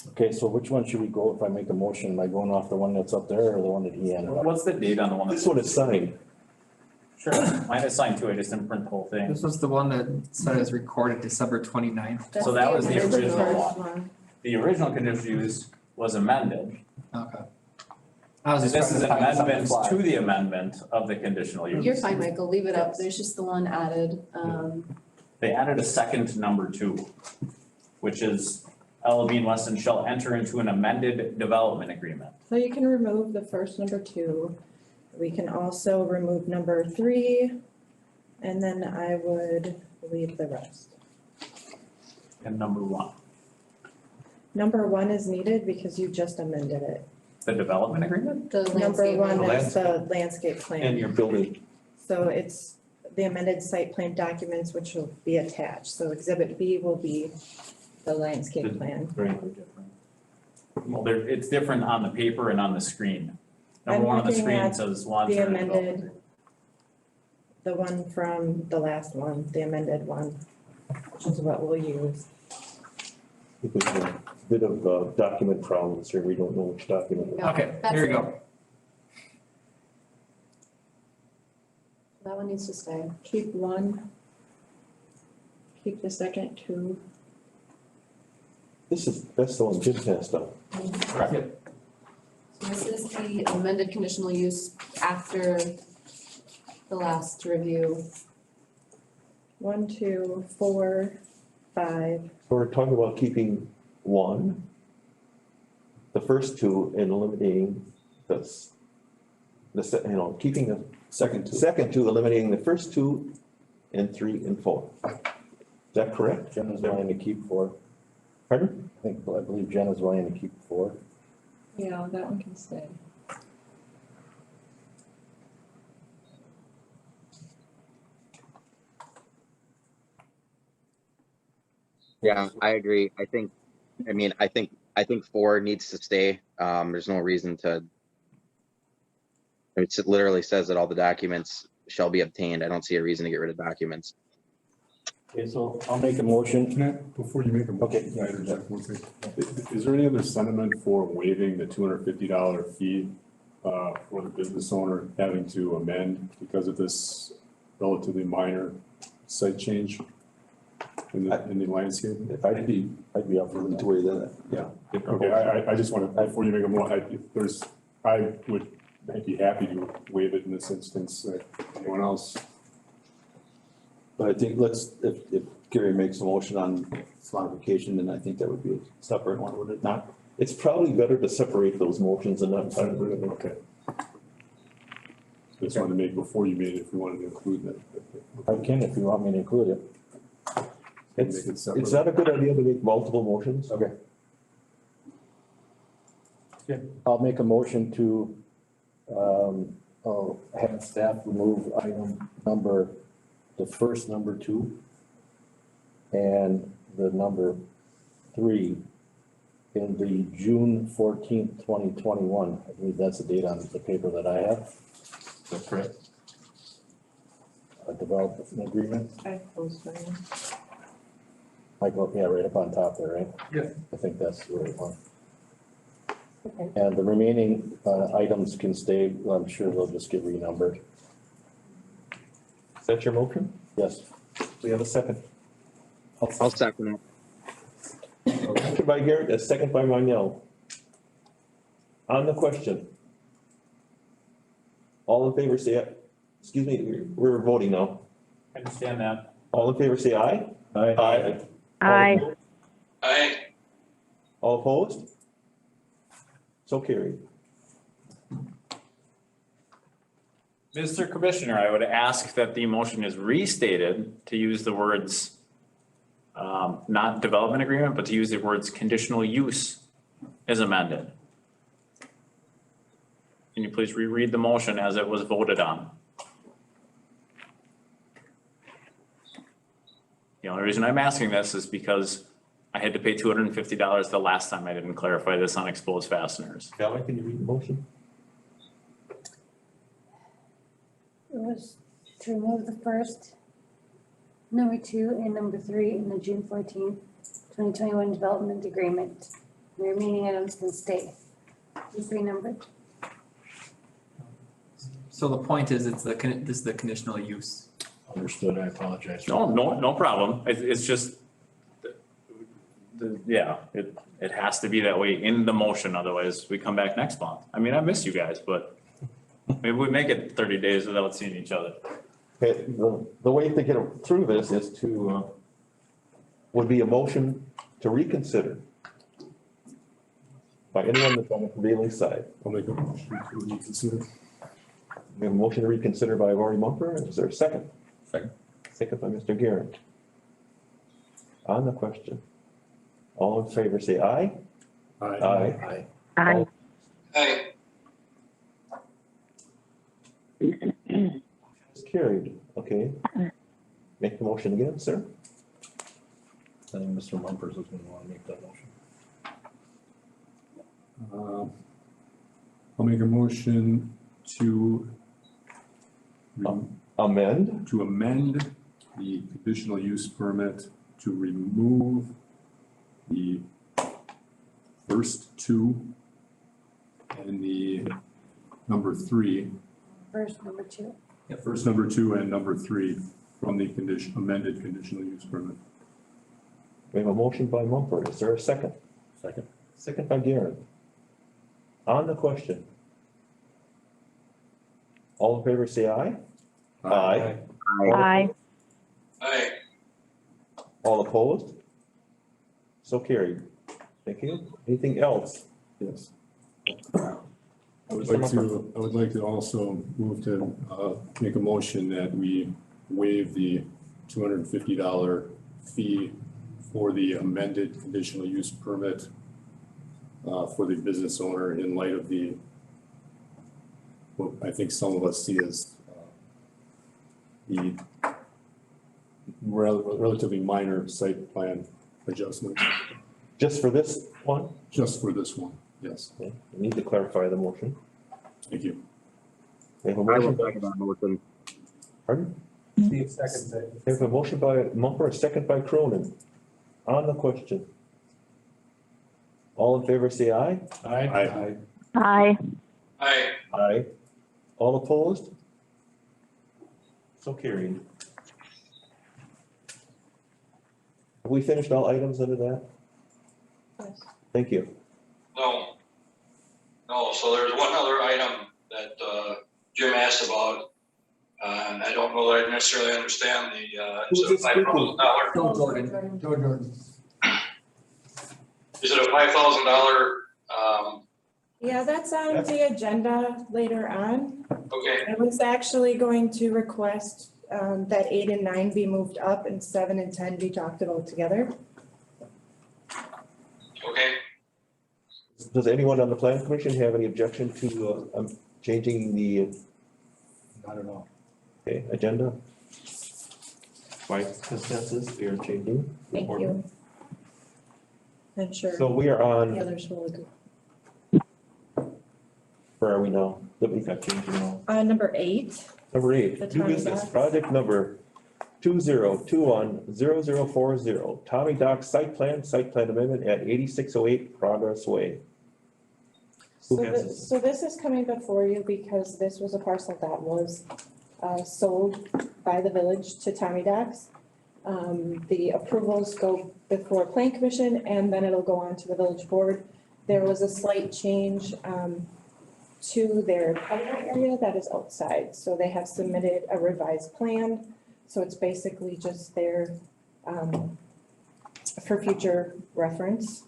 Okay, so which one should we go if I make a motion? Am I going off the one that's up there or the one that he handed out? What's the date on the one? This one is signed. Sure, mine is signed too. I just didn't print the whole thing. This was the one that said it was recorded December 29th. So that was the original First one. The original conditional use was amended. Okay. I was This just is trying to find something amendment fly. to the amendment of the conditional use. You're fine, Michael, leave it up, there's just the one added, They added a second number 2, which is LB and Weston shall enter into an amended development agreement. So you can remove the first number 2. We can also remove number 3, and then I would leave the rest. And number 1, Number 1 is needed because you just amended it. the development agreement? the Number landscape. 1 The is the landscape plan. And your building. So it's the amended site plan documents which will be attached. So exhibit B will be the landscape plan. Very different. Well, it's different on the paper and on the screen. I'm Number 1 on the looking screen at says one. the amended, the one from the last one, the amended one, which is what we'll use. bit of document problems here. We don't know which document. Okay, That's here we it. go. That one needs to stay. Keep one. Keep the second two. That's the one Jim passed out. So this is the amended conditional use after the last review. 1, 2, 4, 5. So we're talking about keeping one, the first two, and eliminating keeping the second two, eliminating the first two, and 3 and 4. Is that correct? Jen is wanting to keep 4. Pardon? I believe Jen is wanting to keep 4. Yeah, that one can stay. Yeah, I agree. I think 4 needs to stay. There's no reason to. It literally says that all the documents shall be obtained. I don't see a reason to get rid of documents. Okay, so I'll make a motion. Can I, before you make a motion, Okay. can I interject one thing? Is there any other sentiment for waiving the $250 fee for the business owner having to amend because of this relatively minor site change in the landscape? I'd be up for them to weigh that, yeah. Okay, I just want to, before you make a motion, I would be happy to waive it in this instance. Anyone else? But I think if Gary makes a motion on modification, then I think that would be a separate one, would it not? It's probably better to separate those motions and not. Okay. Just wanted to make before you made it, if you wanted to include that. I can if you want me to include it. It's not a good idea to make multiple motions. Okay. I'll make a motion to, have staff remove item the first number 2 and the number 3 in the June 14th, 2021. I believe that's the date on the paper that I have. That's correct. A development agreement. I closed mine. Michael, yeah, right up on top there, right? Yeah. I think that's the right one. Okay. And the remaining items can stay, I'm sure they'll just get renumbered. Is that your motion? Yes. We have a second. I'll second it. Motion by Garrett, a second by Manuel. On the question. All in favor say, excuse me, we're voting now. I understand that. All in favor say aye. Aye. Aye. Aye. All opposed? So carried. Mr. Commissioner, I would ask that the motion is restated to use the words, not development agreement, but to use the words conditional use as amended. Can you please reread the motion as it was voted on? The only reason I'm asking this is because I had to pay $250 the last time I didn't clarify this on exposed fasteners. Valerie, can you read the motion? It was to remove the first, number 2, and number 3 in the June 14th, 2021 development agreement. The remaining items can stay. Just renumbered. So the point is, this is the conditional use. Understood, I apologize. No problem. It's just, yeah, it has to be that way in the motion, otherwise we come back next month. I mean, I miss you guys, but maybe we make it 30 days without seeing each other. Okay, the way to get through this is to, would be a motion to reconsider by anyone that's on the prevailing side. I'll make a motion to reconsider. We have a motion to reconsider by Lori Mumford. Is there a second? Second. Second by Mr. Garrett. On the question. All in favor say aye. Aye. Aye. Aye. It's carried, okay. Make the motion again, sir. I think Mr. Mumpers is gonna wanna make that motion. I'll make a motion to Amend. to amend the conditional use permit to remove the first two and the number three, First, number two. first number two and number three from the amended conditional use permit. We have a motion by Mumford. Is there a second? Second. Second by Garen. On the question. All in favor, say aye. Aye. Aye. Aye. All opposed? So carried. Thank you. Anything else? Yes. I would like to also move to, make a motion that we waive the $250 fee for the amended conditional use permit for the business owner in light of the, what I think some of us see as the relatively minor site plan adjustment, Just for this one? just for this one, yes. Okay, we need to clarify the motion. Thank you. We have a I will motion. second that motion. Pardon? Steve seconds it. We have a motion by Mumford, a second by Cronin. On the question. All in favor, say aye. Aye. Aye. Aye. Aye. All opposed? So carried. Have we finished all items under that? Yes. Thank you. No. No, so there's one other item that Jim asked about. And I don't know that I necessarily understand Who's is it this $5,000? Joe Jordan. Joe Jordan. Is it a $5,000? Yeah, that's on the agenda later on. Okay, I was actually going to request that 8 and 9 be moved up and 7 and 10 be talked about together. okay. Does anyone on the plan commission have any objection to changing the I don't know. agenda? By consensus, we are changing. Thank you. I'm sure So we are the on, others will agree. where are we now? That we got changed now. Number 8, Number 8, The new Tommy business, Docks. project number 2021-0040, Tommy Dock site plan amendment at 8608 Progress Way. Who so has this, so this is coming before you because this was a parcel that was sold by the village to Tommy Docks. The approvals go before Plan Commission and then it'll go on to the village board. There was a slight change to their patio area that is outside, so they have submitted a revised plan. So it's basically just there for future reference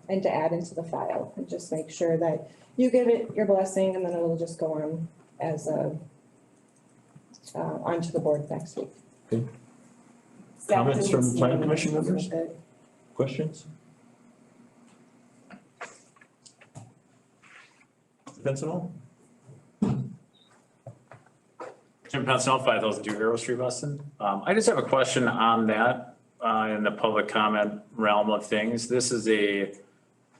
and to add into the file and just make sure that you give it your blessing and then it'll just go on as onto the board next week. Okay. Staff Comments didn't from see Plan any Commission issues members? with it. Questions? Pincinel? Jim Pensinel, 5002 Hero Street, Weston. I just have a question on that, in the public comment realm of things. This is a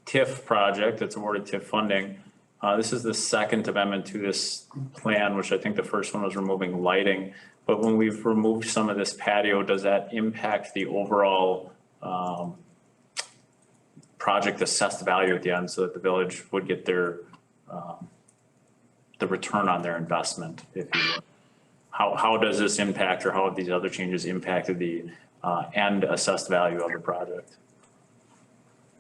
TIF project that's awarded TIF funding. This is the second amendment to this plan, which I think the first one was removing lighting. But when we've removed some of this patio, does that impact the overall project assessed value at the end so that the village would get their the return on their investment, if you will? How does this impact, or how have these other changes impacted the end assessed value of the project?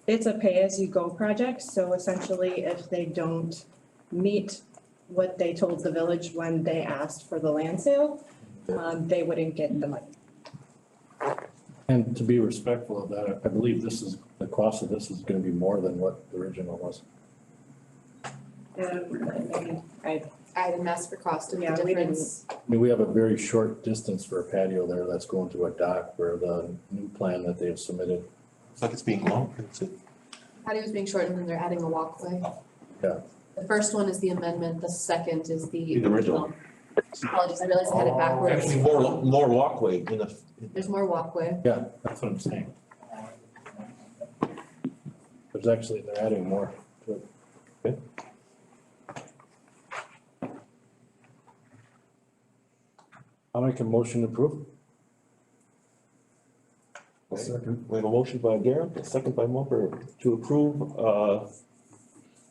It's a pay-as-you-go project, so essentially if they don't meet what they told the village when they asked for the land sale, they wouldn't get the money. And to be respectful of that, I believe this is, the cost of this is gonna be more than what the original was. I didn't ask for cost of the Yeah, we difference. I mean, we have a very short distance for a patio there that's going to a dock where the new plan that they have submitted. It's like it's being long. Patio is being shortened and they're adding a walkway. Yeah. The first one is the amendment, the second is the The original. Apologies, I realized I had it backwards. Actually, more walkway in the. There's more walkway. Yeah, that's what I'm saying. There's actually, they're adding more to it. Okay. I'll make a motion to approve. Second. We have a motion by Garrett, a second by Mover to approve,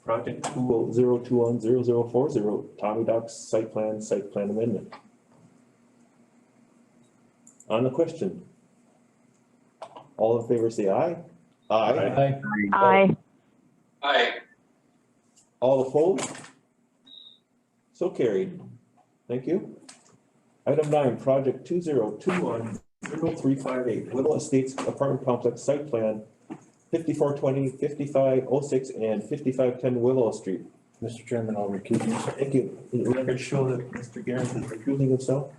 project 2021040, Tommy Dock's site plan amendment. On the question. All in favor, say aye. Aye. Aye. Aye. All opposed? So carried. Thank you. Item 9, project 2021035 Willow Estates Apartment Complex Site Plan, 5420, 5506, and 5510 Willow Street. Mr. Chairman, I'll recuse myself. Thank you. The record show that Mr. Garrett is recusing himself.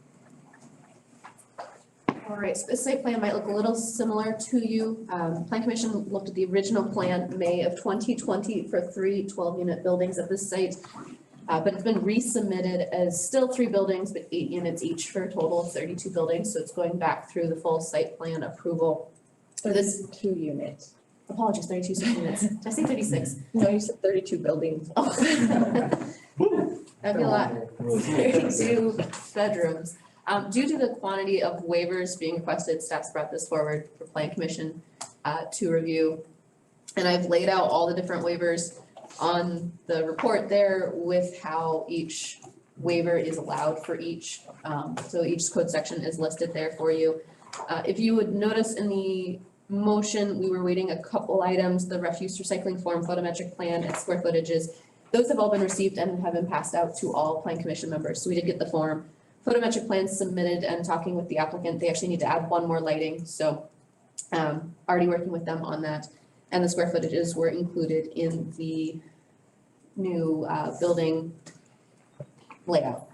All right, so this site plan might look a little similar to you. Plan Commission looked at the original plan, May of 2020, for 3 12-unit buildings at this site. But it's been resubmitted as still 3 buildings, but 8 units each for a total of 32 buildings. So it's going back through the full site plan approval. So this, 2 units. apologies, 32 units. Did I say 36? No, you said 32 buildings. Oh. That'd be a lot. 32 bedrooms. Due to the quantity of waivers being requested, staff's brought this forward for Plan Commission to review. And I've laid out all the different waivers on the report there with how each waiver is allowed for each. So each code section is listed there for you. If you would notice in the motion, we were waiting a couple items, the refuse recycling form, photometric plan, and square footages. Those have all been received and have been passed out to all Plan Commission members. So we did get the form. Photometric plans submitted, and talking with the applicant, they actually need to add 1 more lighting. So already working with them on that. And the square footages were included in the new building layout.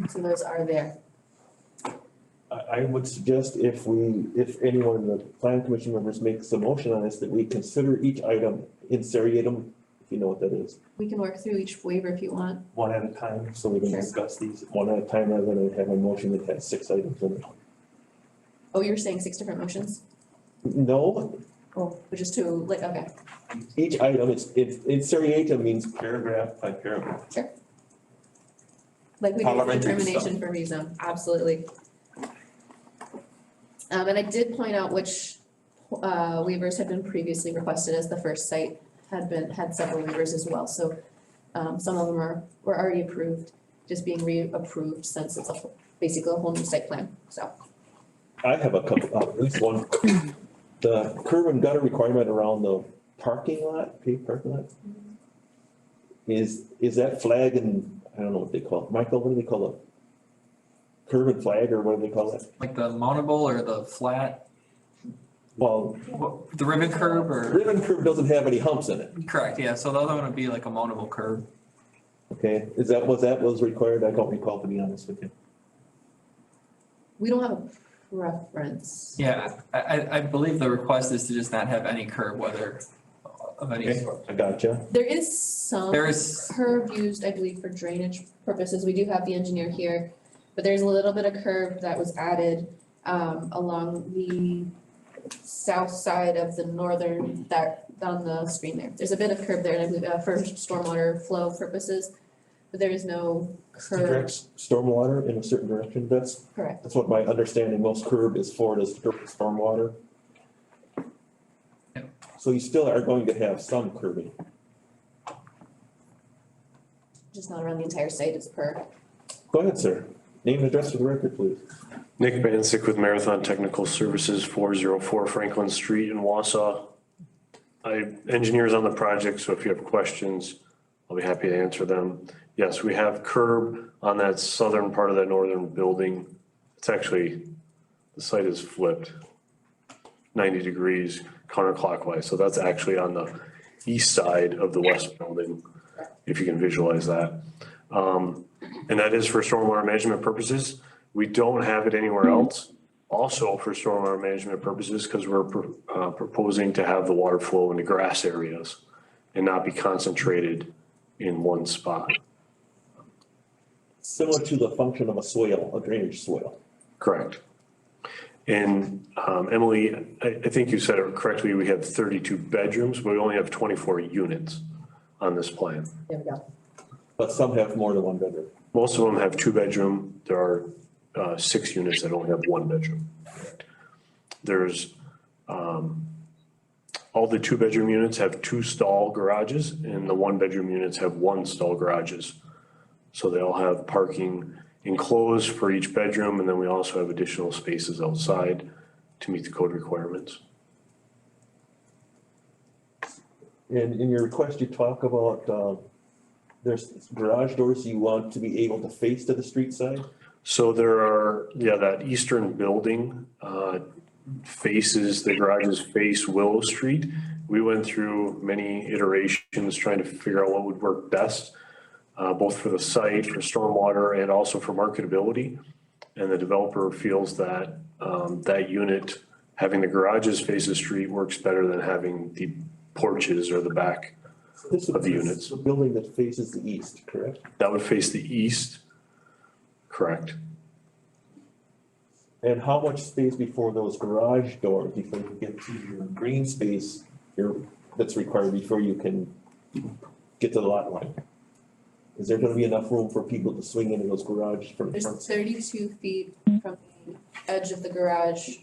So those are there. I would suggest if anyone of the Plan Commission members makes a motion on this, that we consider each item in seriatim, if you know what that is. We can work through each waiver if you want. One at a time, so we can Sure. discuss these one at a time rather than have a motion that has 6 items in it. Oh, you're saying 6 different motions? No, Oh, which is 2, like, okay. each item, it's in seriatim means paragraph by paragraph. Like we did Parliamentary determination for rezone, absolutely. And I did point out which waivers had been previously requested, as the first site had several waivers as well. So some of them were already approved, just being reapproved since it's basically a whole new site plan, so. I have a couple, at least one. The curb and gutter requirement around the parking lot, paved parking lot. Is that flag and, I don't know what they call it, Michael, what do they call it? Curb and flag, or what do they call it? Like the mountable or the flat, Well, the ribbon curb or? ribbon curb doesn't have any humps in it, Correct, yeah, so the other one would be like a mountable curb. okay? Was required? I don't recall, to be honest with you. We don't have a preference. Yeah, I believe the request is to just not have any curb, whether of any Okay, sort. I gotcha. There is some There is, curb used, I believe, for drainage purposes. We do have the engineer here. But there's a little bit of curb that was added along the south side of the northern, that on the screen there. There's a bit of curb there, and I believe for stormwater flow purposes, but there is no curb. Directs stormwater in a certain direction, that's Correct. what my understanding, most curb is for, is stormwater. Yep. So you still are going to have some curbing. Just not around the entire site, it's per. Go ahead, sir. Name and address for the record, please. Nick Bansick with Marathon Technical Services, 404 Franklin Street in Wausau. Engineers on the project, so if you have questions, I'll be happy to answer them. Yes, we have curb on that southern part of that northern building. It's actually, the site is flipped 90 degrees counterclockwise. So that's actually on the east side of the west building, if you can visualize that. And that is for stormwater management purposes. We don't have it anywhere else. Also for stormwater management purposes, because we're proposing to have the water flow into grass areas and not be concentrated in one spot. Similar to the function of a soil, a drainage soil. Correct. And Emily, I think you said it correctly, we have 32 bedrooms, but we only have 24 units on this plan. There we go. But some have more than 1 bedroom. Most of them have 2 bedroom. There are 6 units that only have 1 bedroom. There's All the 2-bedroom units have 2 stall garages and the 1-bedroom units have 1 stall garages. So they all have parking enclosed for each bedroom, and then we also have additional spaces outside to meet the code requirements. And in your request, you talk about, there's garage doors you want to be able to face to the street side? So there are, yeah, that eastern building, faces, the garages face Willow Street. We went through many iterations trying to figure out what would work best, both for the site, for stormwater, and also for marketability. And the developer feels that that unit, having the garages face the street, works better than having the porches or the back of the units. The building that faces the east, correct? That would face the east, correct. And how much space before those garage doors, before you get to your green space, that's required before you can get to the lot line? Is there gonna be enough room for people to swing into those garages from the There's front? 32 feet from the edge of the garage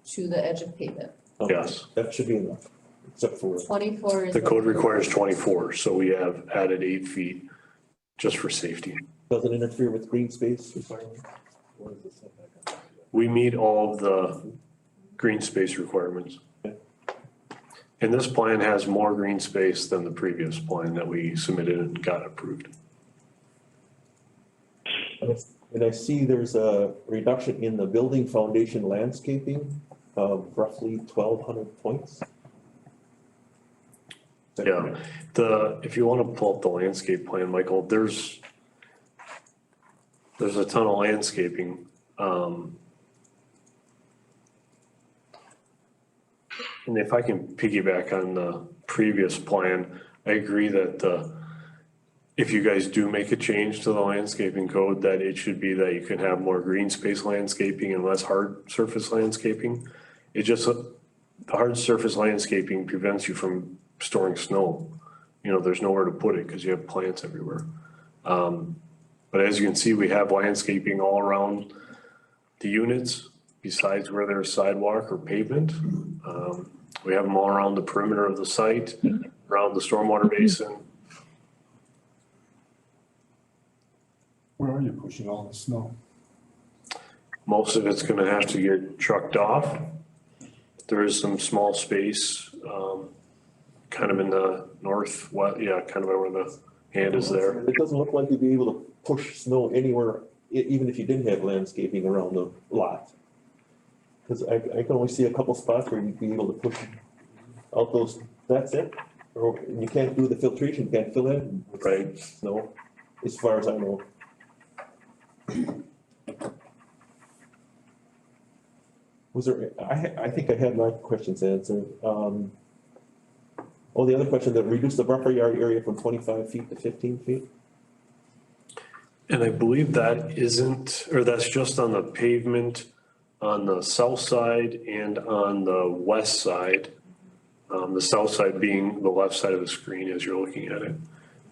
to the edge of pavement. Okay, Yes. that should be enough, except for, 24 is. The code requires 24, so we have added 8 feet just for safety. doesn't interfere with green space requirements? What is the setback on that? We meet all of the green space requirements. And this plan has more green space than the previous plan that we submitted and got approved. And I see there's a reduction in the building foundation landscaping of roughly 1,200 points. Is that Yeah, correct? if you want to pull up the landscape plan, Michael, there's a ton of landscaping. And if I can piggyback on the previous plan, I agree that if you guys do make a change to the landscaping code, that it should be that you can have more green space landscaping and less hard surface landscaping. It just, the hard surface landscaping prevents you from storing snow. You know, there's nowhere to put it because you have plants everywhere. But as you can see, we have landscaping all around the units besides where there's sidewalk or pavement. We have them all around the perimeter of the site, around the stormwater basin. Where are you pushing all the snow? Most of it's gonna have to get trucked off. There is some small space, kind of in the northwest, yeah, kind of where the hand is there. It doesn't look like you'd be able to push snow anywhere, even if you didn't have landscaping around the lot. Cause I can only see a couple spots where you'd be able to push out those, that's it. Or you can't do the filtration, can't fill in with Right. snow, as far as I know. Was there, I think I had my questions answered. The other question, that reduce the buffer yard area from 25 feet to 15 feet? And I believe that isn't, or that's just on the pavement on the south side and on the west side. The south side being the left side of the screen as you're looking at it.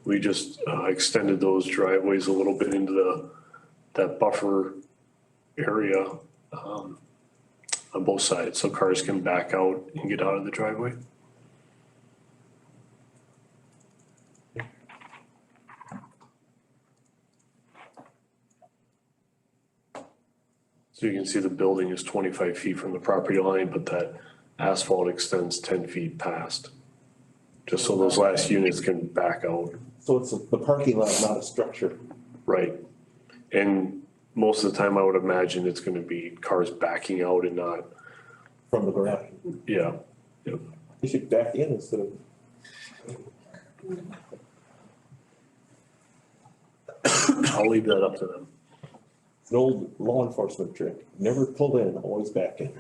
We just extended those driveways a little bit into that buffer area on both sides, so cars can back out and get out of the driveway. So you can see the building is 25 feet from the property line, but that asphalt extends 10 feet past. Just so those last units can back out. So it's the parking lot, not a structure. Right. And most of the time I would imagine it's gonna be cars backing out and not, From the garage. yeah. You should back in instead of. I'll leave that up to them. It's an old law enforcement trick. Never pull in, always back in.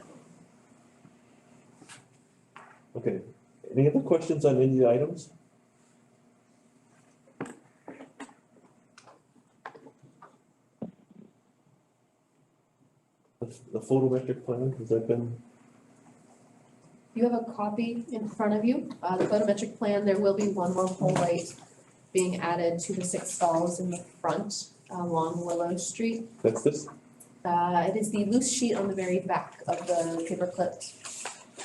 Okay, any other questions on any items? The photometric plan, has that been? You have a copy in front of you. The photometric plan, there will be one more pole light being added to the 6 stalls in the front along Willow Street. That's this? It is the loose sheet on the very back of the paper clipped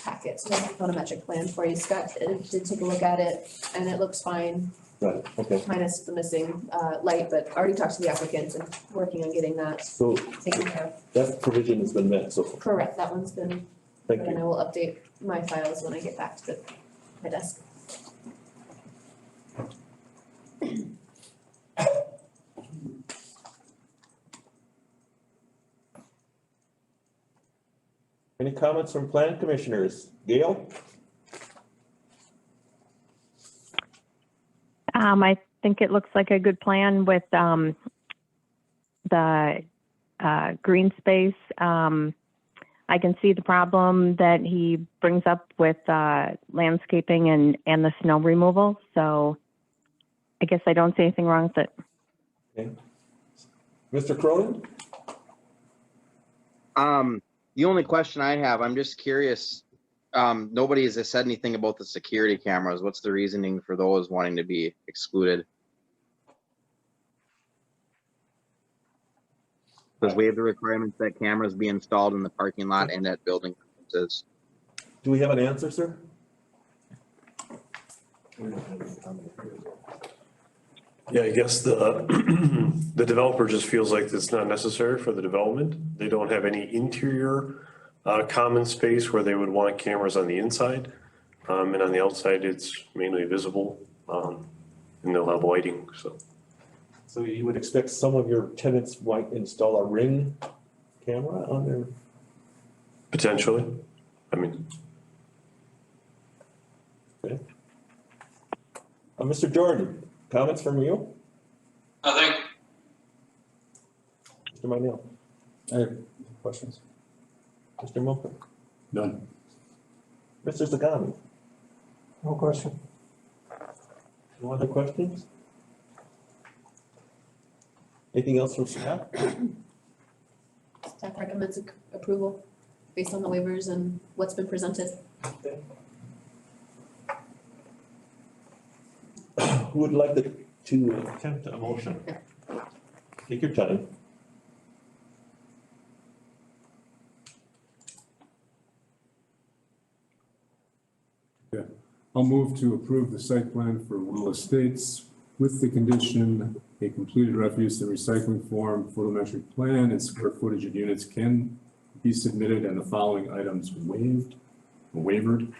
packet, so there's a photometric plan for you. Scott did take a look at it and it looks fine, Right, okay. minus the missing light, but already talked to the applicant and working on getting that So taken care of. that provision has been met, so Correct, that one's been, thank and you. I will update my files when I get back to my desk. Any comments from plan commissioners? Gail? I think it looks like a good plan with, the, green space. I can see the problem that he brings up with, landscaping and the snow removal, so I guess I don't see anything wrong with it. Okay. Mr. Cronin? The only question I have, I'm just curious, nobody has said anything about the security cameras. What's the reasoning for those wanting to be excluded? Does waive the requirement that cameras be installed in the parking lot and at building entrances? Do we have an answer, sir? Yeah, I guess the, the developer just feels like it's not necessary for the development. They don't have any interior common space where they would want cameras on the inside. And on the outside, it's mainly visible, and they'll have lighting, so. So you would expect some of your tenants might install a Ring camera on their, Potentially, I mean, Mr. Jordan, comments from you? Nothing. Mr. Minell? I have questions. Mr. Mocher? None. Mr. Zagami? No question. No other questions? Anything else from staff? Staff recommends approval based on the waivers and what's been presented. Who would like to attempt a motion? Take your time. I'll move to approve the site plan for Will Estates with the condition a completed refuse and recycling form, photometric plan, and square footage of units can be submitted and the following items waivered.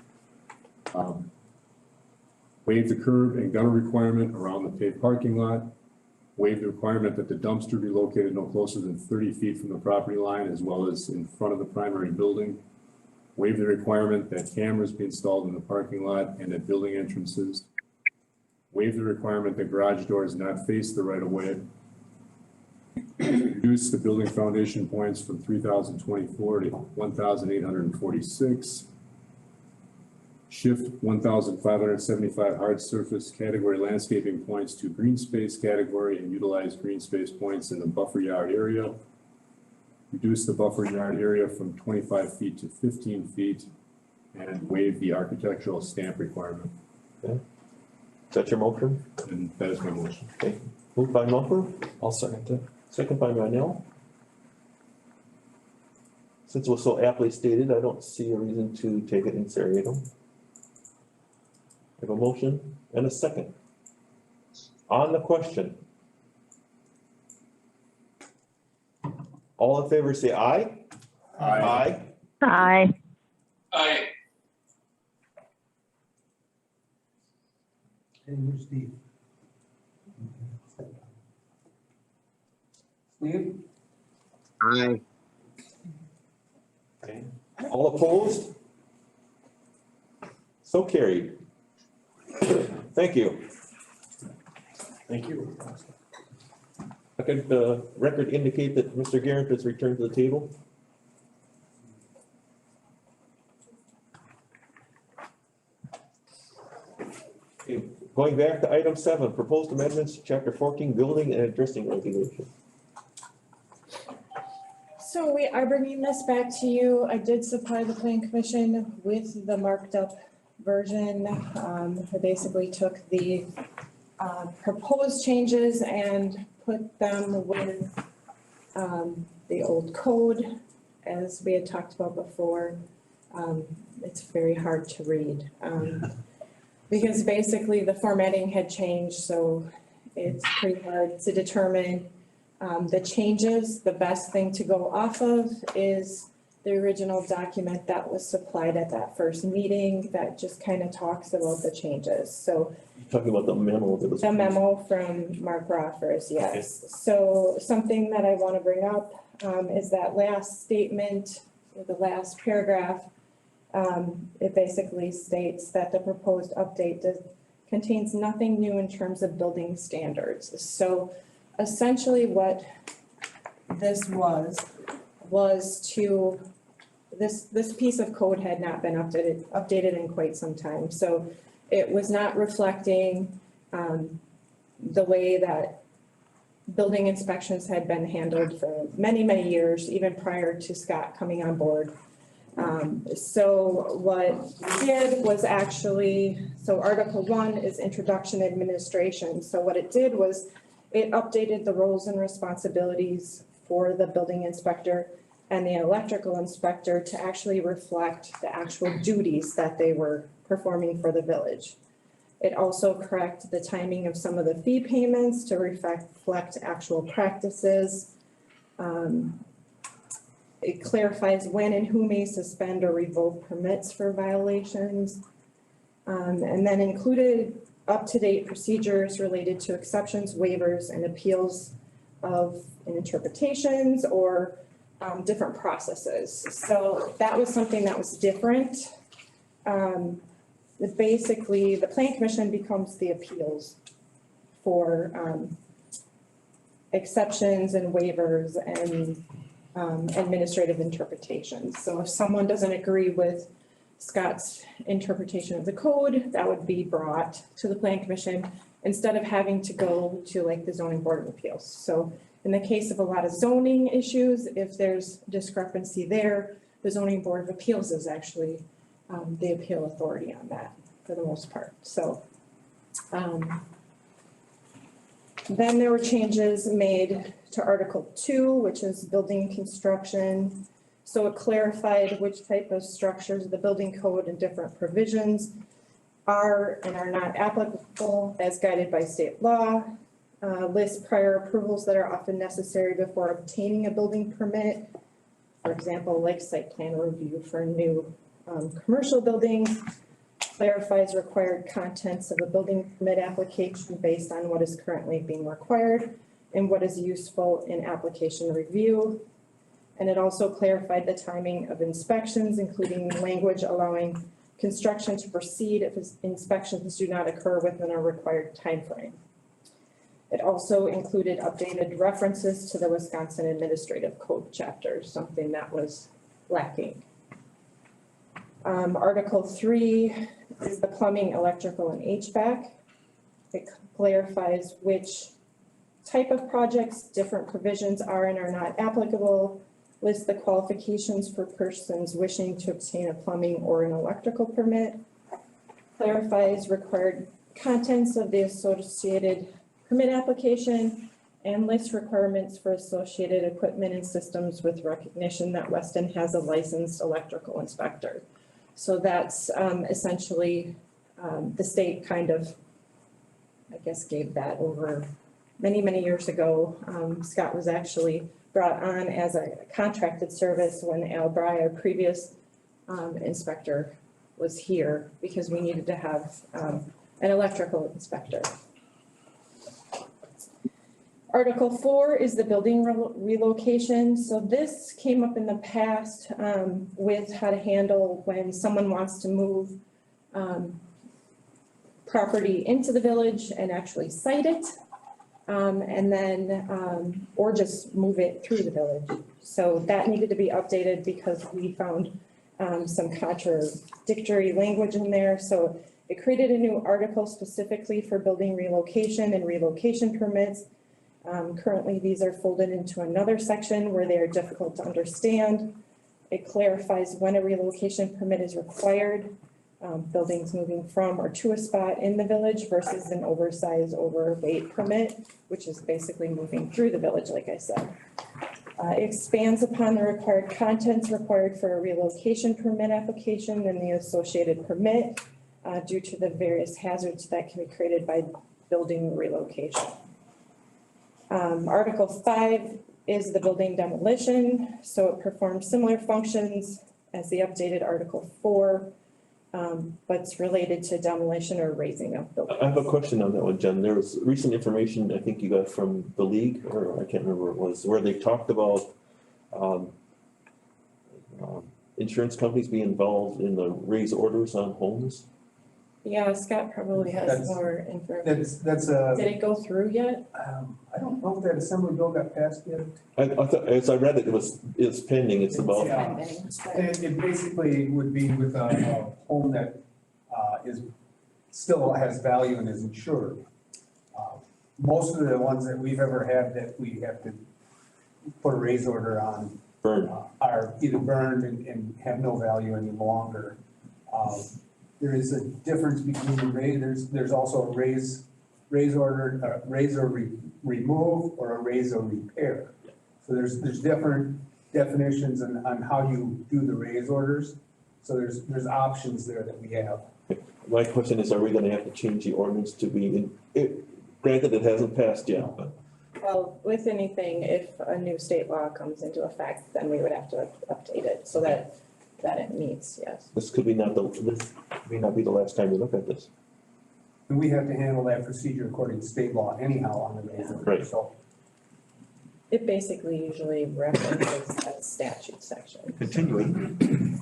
Waive the curb and gutter requirement around the paved parking lot. Waive the requirement that the dumpster be located no closer than 30 feet from the property line as well as in front of the primary building. Waive the requirement that cameras be installed in the parking lot and at building entrances. Waive the requirement that garage doors not face the right of way. Reduce the building foundation points from 3,024 to 1,846. Shift 1,575 hard surface category landscaping points to green space category and utilize green space points in the buffer yard area. Reduce the buffer yard area from 25 feet to 15 feet and waive the architectural stamp requirement. Okay. Is that your motion? And that is my motion. Okay. Moved by Mocher, I'll second it. second by Minell. Since it was so aptly stated, I don't see a reason to take it in seriatim. I have a motion and a second. On the question. All in favor say aye. Aye. Aye. Aye. Steve? Steve? Aye. Okay. All opposed? So carried. Thank you. thank you. I could, record indicate that Mr. Garrett has returned to the table. Okay, going back to item 7, proposed amendments to chapter 14, building and addressing regulation. So we are bringing this back to you. I did supply the plan commission with the marked up version. I basically took the proposed changes and put them with the old code as we had talked about before. it's very hard to read. Because basically the formatting had changed, so it's pretty hard to determine the changes. The best thing to go off of is the original document that was supplied at that first meeting that just kind of talks about the changes. So Talking about the memo that was. the memo from Mark Roffers, yes. So something that I want to bring up is that last statement, or the last paragraph. It basically states that the proposed update contains nothing new in terms of building standards. So essentially what this was to, this piece of code had not been updated in quite some time. So it was not reflecting the way that building inspections had been handled for many, many years, even prior to Scott coming on board. So what we did was actually, so Article 1 is Introduction Administration. So what it did was it updated the roles and responsibilities for the building inspector and the electrical inspector to actually reflect the actual duties that they were performing for the village. It also corrected the timing of some of the fee payments to reflect actual practices. It clarifies when and who may suspend or revoke permits for violations. And then included up-to-date procedures related to exceptions, waivers, and appeals of interpretations or different processes. So that was something that was different. Basically, the Plan Commission becomes the appeals for exceptions and waivers and administrative interpretations. So if someone doesn't agree with Scott's interpretation of the code, that would be brought to the Plan Commission instead of having to go to like the Zoning Board of Appeals. So in the case of a lot of zoning issues, if there's discrepancy there, the Zoning Board of Appeals is actually the appeal authority on that for the most part. So then there were changes made to Article 2, which is building construction. So it clarified which type of structures the building code and different provisions are and are not applicable as guided by state law. List prior approvals that are often necessary before obtaining a building permit. For example, like site plan review for new commercial buildings. Clarifies required contents of a building permit application based on what is currently being required and what is useful in application review. And it also clarified the timing of inspections, including language allowing construction to proceed if inspections do not occur within a required timeframe. It also included updated references to the Wisconsin Administrative Code chapter, something that was lacking. Article 3 is the plumbing, electrical, and HVAC. It clarifies which type of projects different provisions are and are not applicable. Lists the qualifications for persons wishing to obtain a plumbing or an electrical permit. Clarifies required contents of the associated permit application and lists requirements for associated equipment and systems with recognition that Weston has a licensed electrical inspector. So that's essentially the state kind of, I guess, gave that over many, many years ago. Scott was actually brought on as a contracted service when Al Bry, our previous inspector, was here because we needed to have an electrical inspector. Article 4 is the building relocation. So this came up in the past with how to handle when someone wants to move property into the village and actually site it. And then, or just move it through the village. So that needed to be updated because we found some contradictory language in there. So it created a new article specifically for building relocation and relocation permits. Currently, these are folded into another section where they are difficult to understand. It clarifies when a relocation permit is required. Buildings moving from or to a spot in the village versus an oversized overweight permit, which is basically moving through the village, like I said. Expands upon the required contents required for a relocation permit application and the associated permit due to the various hazards that can be created by building relocation. Article 5 is the building demolition, so it performs similar functions as the updated Article 4, but it's related to demolition or raising of buildings. I have a question on that one, Jen. There was recent information I think you got from the league, or I can't remember what it was, where they talked about insurance companies being involved in the raise orders on homes. Yeah, Scott probably has That's- more information. That's Did it go through yet? I don't know if that assembly bill got passed yet. I thought, as I read it, it was pending. It's about, Yeah. It basically would be with a home that is, still has value and is insured. Most of the ones that we've ever had that we have to put a raise order on burn. are either burned and have no value any longer. There is a difference between the raise, there's also a raise order, raise or remove, or a raise or repair. So there's different definitions on how you do the raise orders. So there's options there that we have. My question is, are we gonna have to change the ordinance to be, granted, it hasn't passed yet, but Well, with anything, if a new state law comes into effect, then we would have to update it so that it meets, yes. this may not be the last time we look at this. And we have to handle that procedure according to state law anyhow on the raise order. Right. So It basically usually references that statute section. Continuing.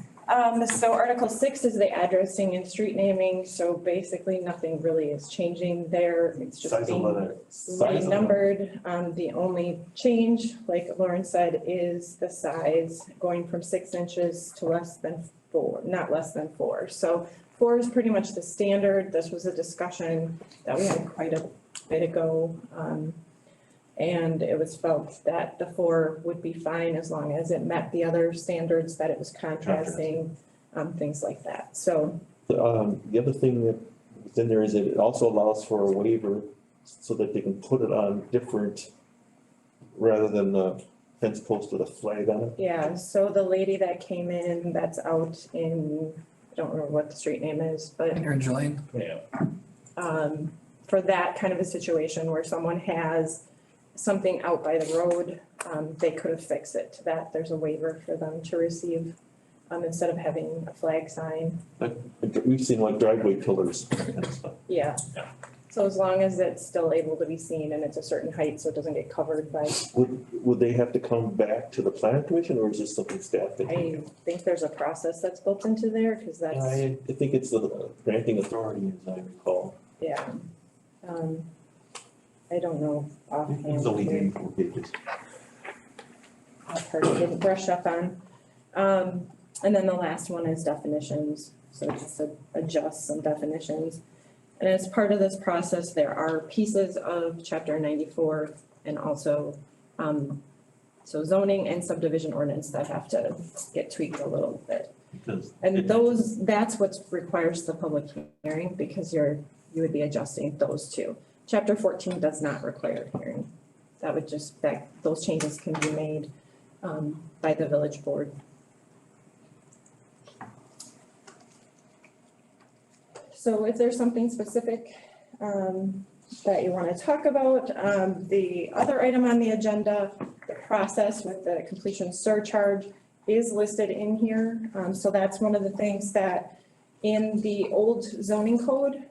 So Article 6 is the addressing and street naming, so basically nothing really is changing there. It's just Size of being letter. Size of letter. renumbered. The only change, like Lauren said, is the size going from 6 inches to less than 4, not less than 4. So 4 is pretty much the standard. This was a discussion that we had quite a bit ago. And it was felt that the 4 would be fine as long as it met the other standards, that it was contrasting, things like that. So The other thing that was in there is that it also allows for a waiver so that they can put it on different, rather than the fence post with a flag on it. yeah, so the lady that came in that's out in, I don't remember what the street name is, but Jillian. Yeah. for that kind of a situation where someone has something out by the road, they could affix it to that. There's a waiver for them to receive, instead of having a flag sign. We've seen like driveway pillars and stuff. Yeah. Yeah. So as long as it's still able to be seen and it's a certain height, so it doesn't get covered by, Would they have to come back to the plan commission, or is this something staff can I do? think there's a process that's built into there, cause that's, I think it's the granting authority, as I recall. yeah. I don't know offhand. It's only here. 84 pages. That part I didn't brush up on. And then the last one is definitions, so just to adjust some definitions. And as part of this process, there are pieces of chapter 94 and also, so zoning and subdivision ordinance that have to get tweaked a little bit. Because And that's what requires the public hearing, because you would be adjusting those two. Chapter 14 does not require a hearing. That would just, those changes can be made by the village board. So if there's something specific that you want to talk about, the other item on the agenda, the process with the completion surcharge is listed in here. So that's one of the things that in the old zoning code,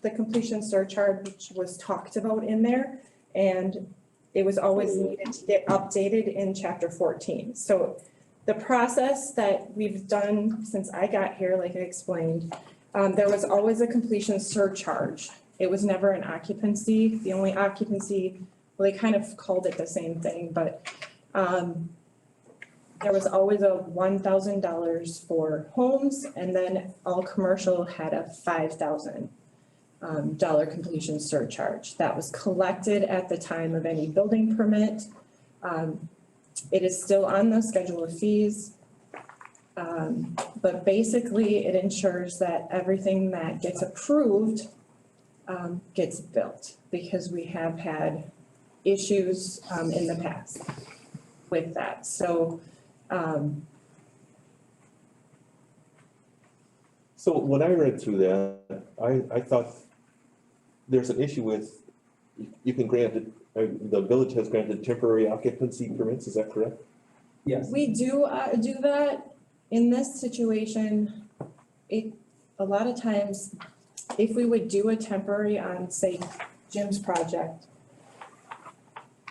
the completion surcharge was talked about in there, and it was always needed to get updated in chapter 14. So the process that we've done since I got here, like I explained, there was always a completion surcharge. It was never an occupancy. The only occupancy, well, they kind of called it the same thing, but there was always a $1,000 for homes, and then all commercial had a $5,000 completion surcharge that was collected at the time of any building permit. It is still on the schedule of fees. But basically it ensures that everything that gets approved gets built, because we have had issues in the past. with that. So, So when I read through that, I thought there's an issue with, you can grant it, the village has granted temporary occupancy permits, is that correct? Yes. we do that in this situation. A lot of times, if we would do a temporary on, say, Jim's project,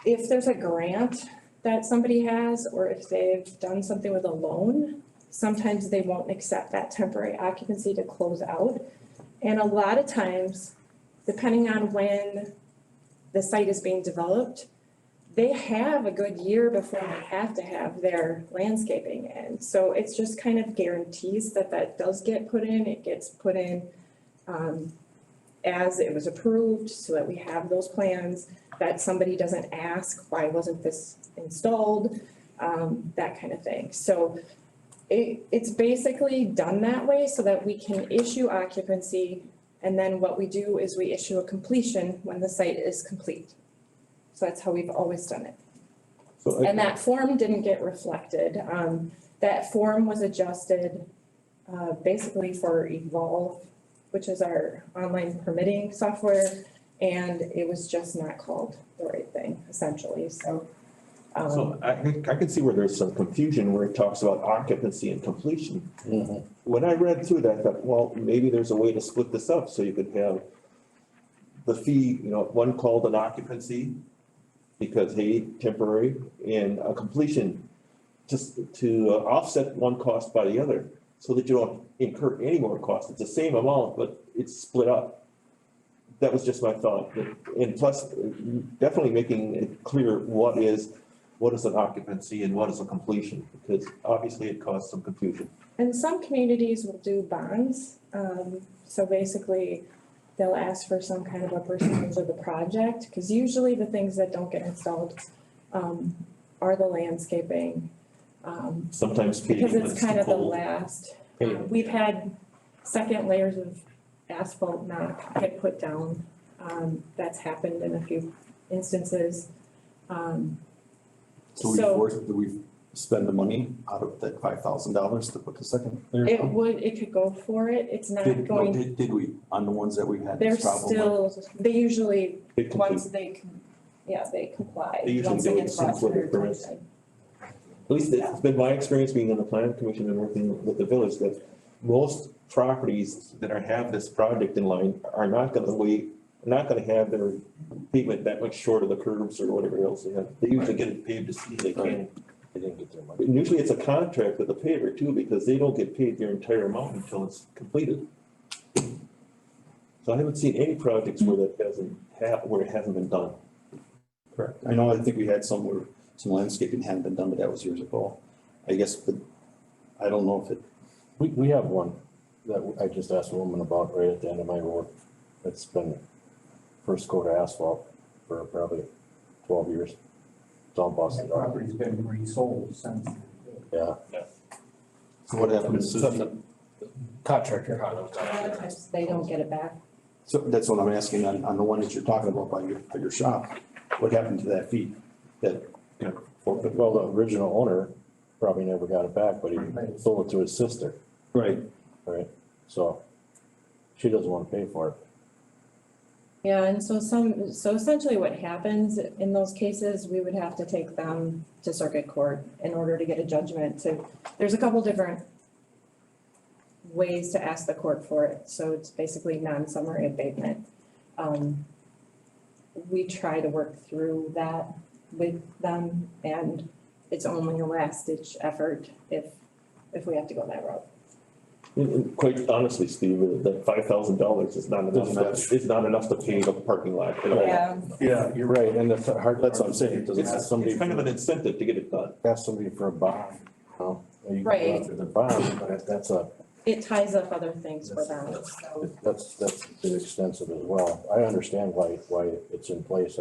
if there's a grant that somebody has, or if they've done something with a loan, sometimes they won't accept that temporary occupancy to close out. And a lot of times, depending on when the site is being developed, they have a good year before they have to have their landscaping in. So it's just kind of guarantees that that does get put in. It gets put in as it was approved, so that we have those plans, that somebody doesn't ask, why wasn't this installed? That kind of thing. So it's basically done that way so that we can issue occupancy, and then what we do is we issue a completion when the site is complete. So that's how we've always done it. So And that form didn't get reflected. That form was adjusted basically for Evolve, which is our online permitting software, and it was just not called the right thing, essentially, so. So I can see where there's some confusion where it talks about occupancy and completion. When I read through that, I thought, well, maybe there's a way to split this up so you could have the fee, one called an occupancy because, hey, temporary, and a completion, just to offset one cost by the other, so that you don't incur any more cost. It's the same amount, but it's split up. That was just my thought. And plus, definitely making it clear what is an occupancy and what is a completion, because obviously it caused some confusion. And some communities will do bonds, so basically, they'll ask for some kind of a percentage of the project, because usually the things that don't get installed are the landscaping. Sometimes Because pavement it's is kind of the cold. last, Pavement. we've had second layers of asphalt not get put down. That's happened in a few instances. Do we spend the money out of that $5,000 to put the second layer on? It could go for it, it's not No, going, did we, on the ones that we had they're this problem with? still, they usually, They complete. once they, they comply. They usually once do they it get as soon as brought to we're their permits. attention. At least it's been my experience being on the plan commission and working with the village, that most properties that have this project in line are not gonna have their pavement that much short of the curbs or whatever else they have. They usually get it paved as soon as they can. They didn't get their money. And usually it's a contract with the paver too, because they don't get paid their entire amount until it's completed. So I haven't seen any projects where where it hasn't been done. Correct. I think we had some where some landscaping hadn't been done, but that was years ago. I guess, but I don't know if it, We have one that I just asked a woman about right at the end of my road. It's been first coat of asphalt for probably 12 years. It's all busted That up. property's been resold since. Yeah. so what happens? Contractor. A lot of times they don't get it back. So that's what I'm asking on the one that you're talking about by your shop. What happened to that fee? That, forfeit? Well, the original owner probably never got it back, but he sold it to his sister, Right. right? So she doesn't want to pay for it. Yeah, and so essentially what happens in those cases, we would have to take them to circuit court in order to get a judgment there's a couple different ways to ask the court for it, so it's basically non-summary abatement. We try to work through that with them, and it's only a last ditch effort if we have to go that route. And quite honestly, Steve, that $5,000 is not enough, it's not enough to pay the parking lot at all. Yeah, you're right, and that's hard, That's what I'm saying. It doesn't It's have somebody kind of an incentive to get it done. ask somebody for a bond, you know? You can go Right. after the bond, but It ties up other things for them, so. that's a bit extensive as well. I understand why it's in place.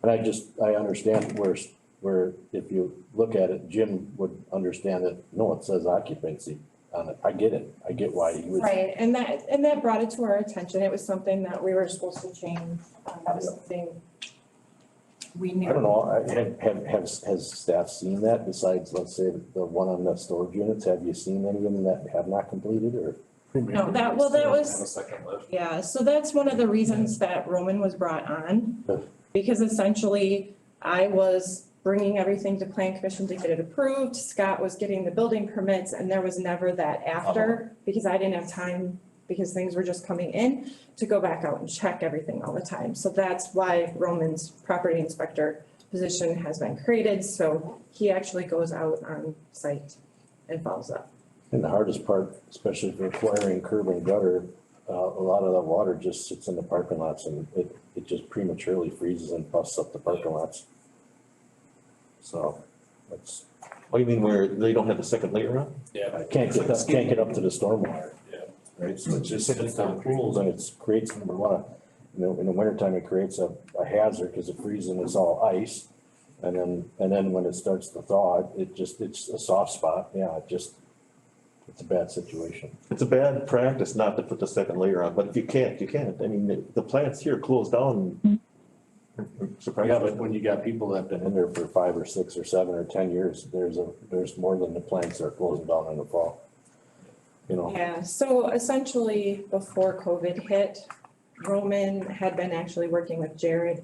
And I understand where if you look at it, Jim would understand that, no, it says occupancy on it. I get it. I get why he would. Right, and that brought it to our attention. It was something that we were supposed to change. That was something we I knew. don't know, has staff seen that besides, let's say, the one on the storage units? Have you seen any of them that have not completed or? No, that was, Have a second lift. yeah, so that's one of the reasons that Roman was brought on. Because essentially, I was bringing everything to plan commission to get it approved, Scott was getting the building permits, and there was never that after, because I didn't have time, because things were just coming in, to go back out and check everything all the time. So that's why Roman's property inspector position has been created, so he actually goes out on site and follows up. And the hardest part, especially for acquiring curb and gutter, a lot of the water just sits in the parking lots and it just prematurely freezes and busts up the parking lots. So, that's, What do you mean where they don't have the second layer on? I can't get up to the stormwater. Right, so it just sits on pools and it creates, number one, in the wintertime, it creates a hazard because it freezes and it's all ice. And then when it starts to thaw, it's a soft spot, it's a bad situation. It's a bad practice not to put the second layer on, but if you can't, you can't. I mean, the plants here close down. Yeah, but when you got people that have been in there for 5 or 6 or 7 or 10 years, there's more than the plants that are closing down in the fall. You know? Yeah, so essentially, before COVID hit, Roman had been actually working with Jared.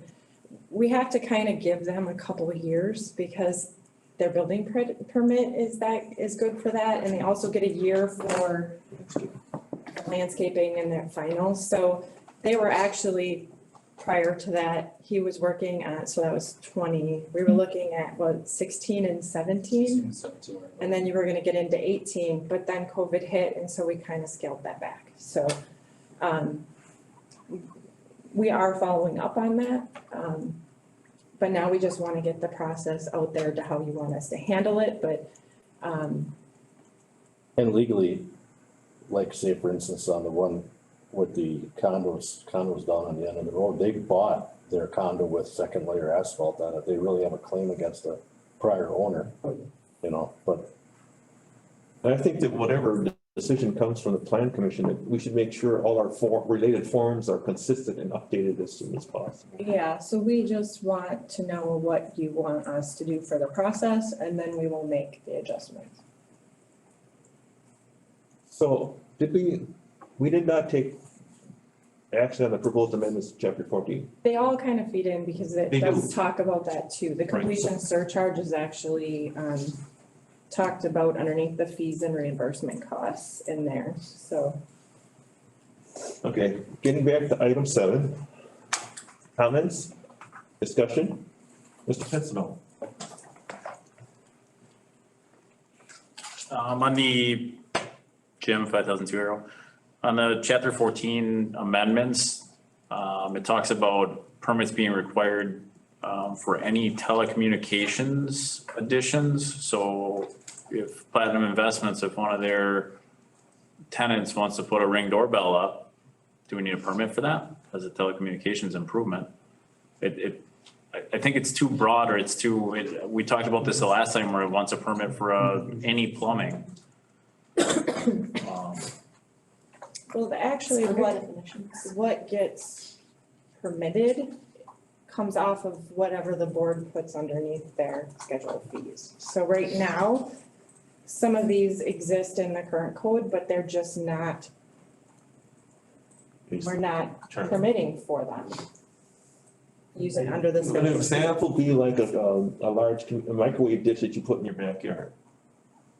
We have to kind of give them a couple of years because their building permit is good for that, and they also get a year for landscaping and their finals. So they were actually, prior to that, he was working at, so that was 20, we were looking at what, 16 and 17? And then you were gonna get into 18, but then COVID hit, and so we kind of scaled that back. So we are following up on that. But now we just want to get the process out there to how you want us to handle it, but And legally, like say for instance, on the one with the condos down on the end of the road, they bought their condo with second layer asphalt on it. They really have a claim against the prior owner, you know, but. And I think that whatever decision comes from the plan commission, that we should make sure all our related forms are consistent and updated as soon as possible. yeah, so we just want to know what you want us to do for the process, and then we will make the adjustments. So we did not take action on the proposed amendments to chapter 14. They all kind of feed in because it They does do. talk about that too. The completion surcharge is actually talked about underneath the fees and reimbursement costs in there, so. Okay, getting back to item 7. Comments, discussion? Mr. Pincinel. On the Jim 5020, on the chapter 14 amendments, it talks about permits being required for any telecommunications additions. So if Platinum Investments, if one of their tenants wants to put a Ring doorbell up, do we need a permit for that as a telecommunications improvement? I think it's too broad, or we talked about this the last time where it wants a permit for any plumbing. Well, actually, what gets permitted comes off of whatever the board puts underneath their schedule of fees. So right now, some of these exist in the current code, but they're just not, we're not permitting for them. Use it under the An schedule. example be like a large microwave dish that you put in your backyard.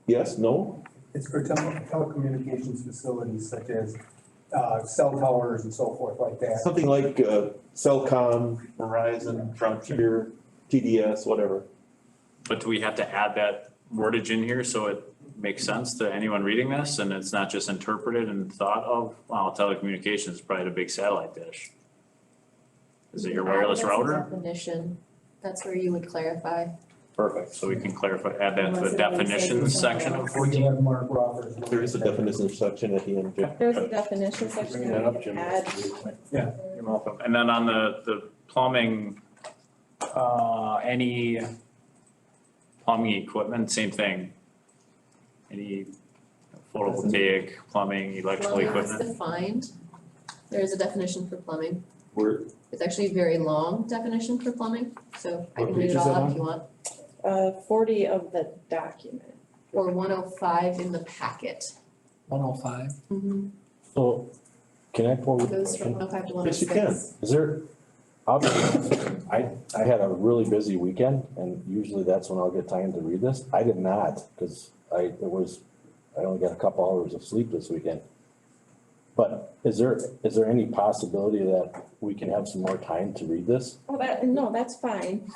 Yes, no? It's for telecommunications facilities such as cell towers and so forth like that. Something like Cellcom, Verizon, Frontier, TDS, whatever. But do we have to add that wordage in here so it makes sense to anyone reading this and it's not just interpreted and thought of, wow, telecommunications is probably a big satellite dish? Is it your wireless That's the router? definition, that's where you would clarify. Perfect, so we can clarify, add that to the definitions section of We 14. have Mark Roffers. There is a definition section at the end. There's a definition section Bringing that up, you Jim. can add. You're welcome. And then on the plumbing, any plumbing equipment, same thing. Any photovoltaic, plumbing, electrical Plumbing is equipment. defined, there is a definition for plumbing. It's actually a very long definition for plumbing, so I What can read page it is all that out on? if you want. 40 of the document. Or 105 in the packet. 105. Mm-hmm. So can I pose a Goes from question? 105 to Yes, you 106. Is there, I'll be honest, I had a really busy weekend and usually that's when I'll get time to read this. I did not, because I only got a couple hours of sleep this weekend. But is there any possibility that we can have some more time to read this? Oh, no, that's fine.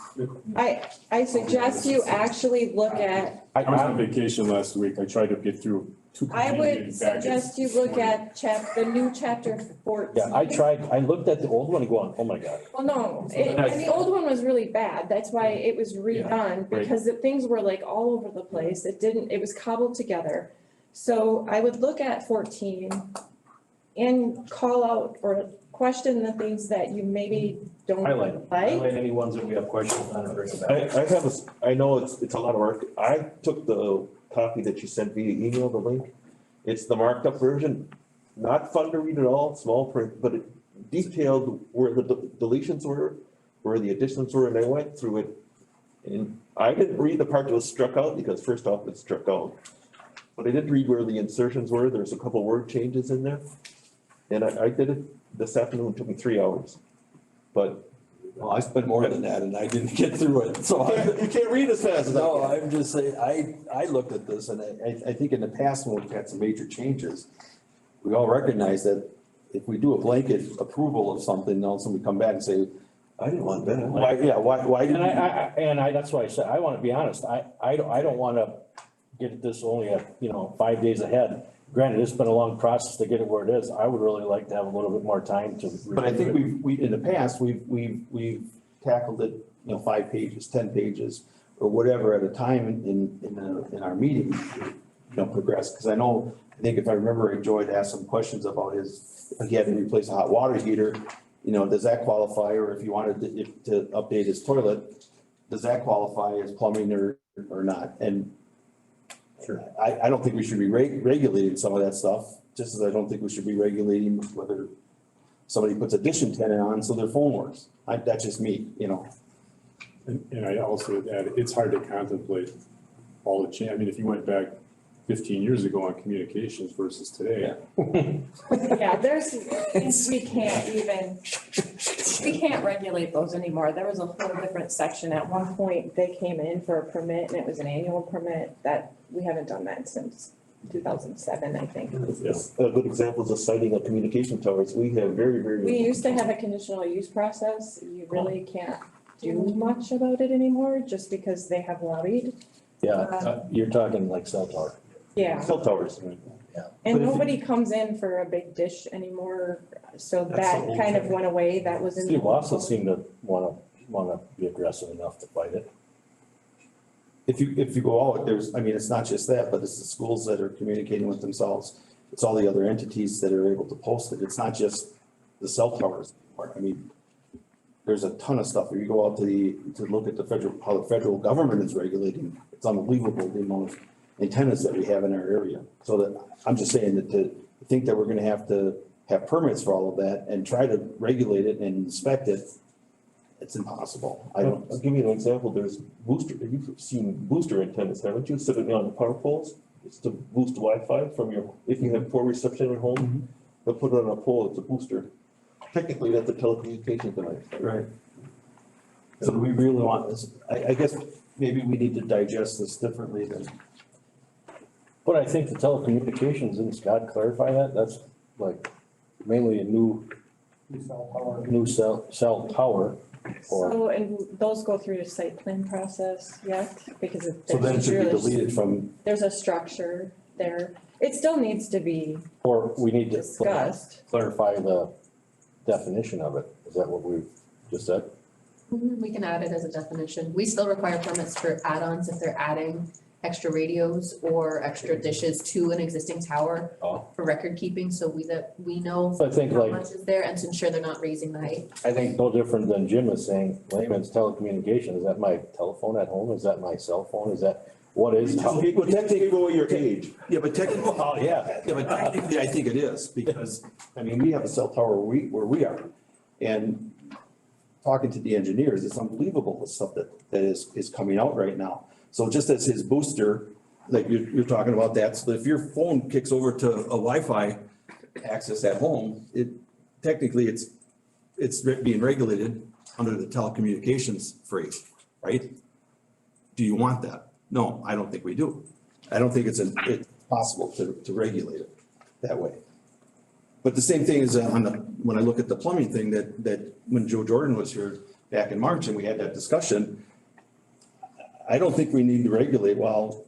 I suggest you actually look at, I was on vacation last week. I tried to get through two I would competing packets. suggest you look at the new chapter 14. Yeah, I looked at the old one going, oh my God. Well, no, and the old one was really bad. That's why it was redone, because things were like all over the place. It was cobbled together. So I would look at 14 and call out or question the things that you maybe don't like. Highlight any ones that we have questions on or bring back. I know it's a lot of work. I took the copy that you sent via email, the link. It's the marked up version, not fun to read at all, small print, but it detailed where the deletions were, where the additions were, and I went through it. And I didn't read the part that was struck out because first off, it's struck out. But I did read where the insertions were. There's a couple word changes in there. And I did it this afternoon. It took me 3 hours. But Well, I spent more than that and I didn't get through it, so. you can't read as fast as I No, can. I'm just saying, I looked at this and I think in the past when we've had some major changes, we all recognize that if we do a blanket approval of something, then somebody come back and say, I didn't want that. Why, yeah, why And didn't you? that's why I said, I want to be honest, I don't want to get this only at, 5 days ahead. Granted, it's been a long process to get it where it is. I would really like to have a little bit more time to. But I think we, in the past, we've tackled it, 5 pages, 10 pages, or whatever at a time in our meeting, progress. Because I think if I remember, Joy had asked some questions about if he had to replace a hot water heater, does that qualify? Or if you wanted to update his toilet, does that qualify as plumbing or not? And I don't think we should be regulating some of that stuff, just as I don't think we should be regulating whether somebody puts a dish antenna on so their phone works. That's just me, And I also add, it's hard to contemplate all the change. I mean, if you went back 15 years ago on communications versus today. Yeah, there's things we can't regulate those anymore. There was a whole different section. At one point, they came in for a permit and it was an annual permit that we haven't done that since 2007, I think. Yes, a good example is the siting of communication towers. We have very, very. We used to have a conditional use process. You really can't do much about it anymore just because they have lobbied. Yeah, you're talking like cell tower. Yeah. Cell towers. And nobody comes in for a big dish anymore, so that kind of went away. That was in. City of Wausau seem to wanna be aggressive enough to fight it. If you go out, it's not just that, but it's the schools that are communicating with themselves. It's all the other entities that are able to post it. It's not just the cell towers. There's a ton of stuff. If you go out to look at how the federal government is regulating, it's unbelievable the amount of antennas that we have in our area. So that, I'm just saying that to think that we're gonna have to have permits for all of that and try to regulate it and inspect it, it's impossible. I'll give you an example. There's you've seen booster antennas, haven't you? Sitting on the power poles. It's to boost Wi-Fi if you have poor reception at home, they'll put it on a pole, it's a booster. Technically, that's a telecommunications device. Right. So we really want this, I guess maybe we need to digest this differently than. But I think the telecommunications, didn't Scott clarify that? That's like mainly a new cell tower. So, and those go through the site plan process yet, because if So then it should be deleted from. there's a structure there. It still needs to be Or we need to discussed. clarify the definition of it. Is that what we've just said? We can add it as a definition. We still require permits for add-ons if they're adding extra radios or extra dishes to an existing tower for record keeping, so we know I think how like, much is there and to ensure they're not raising the height. I think no different than Jim was saying, layman's telecommunication. Is that my telephone at home? Is that my cell phone? Is that, what is? Well, technically, go your age. Yeah, but technically, yeah, but technically, I think it is, because, we have a cell tower where we are. And talking to the engineers, it's unbelievable the stuff that is coming out right now. So just as his booster, like you're talking about that, so if your phone kicks over to a Wi-Fi access at home, technically it's being regulated under the telecommunications phrase, right? Do you want that? No, I don't think we do. I don't think it's possible to regulate it that way. But the same thing is when I look at the plumbing thing, that when Joe Jordan was here back in March and we had that discussion, I don't think we need to regulate, well,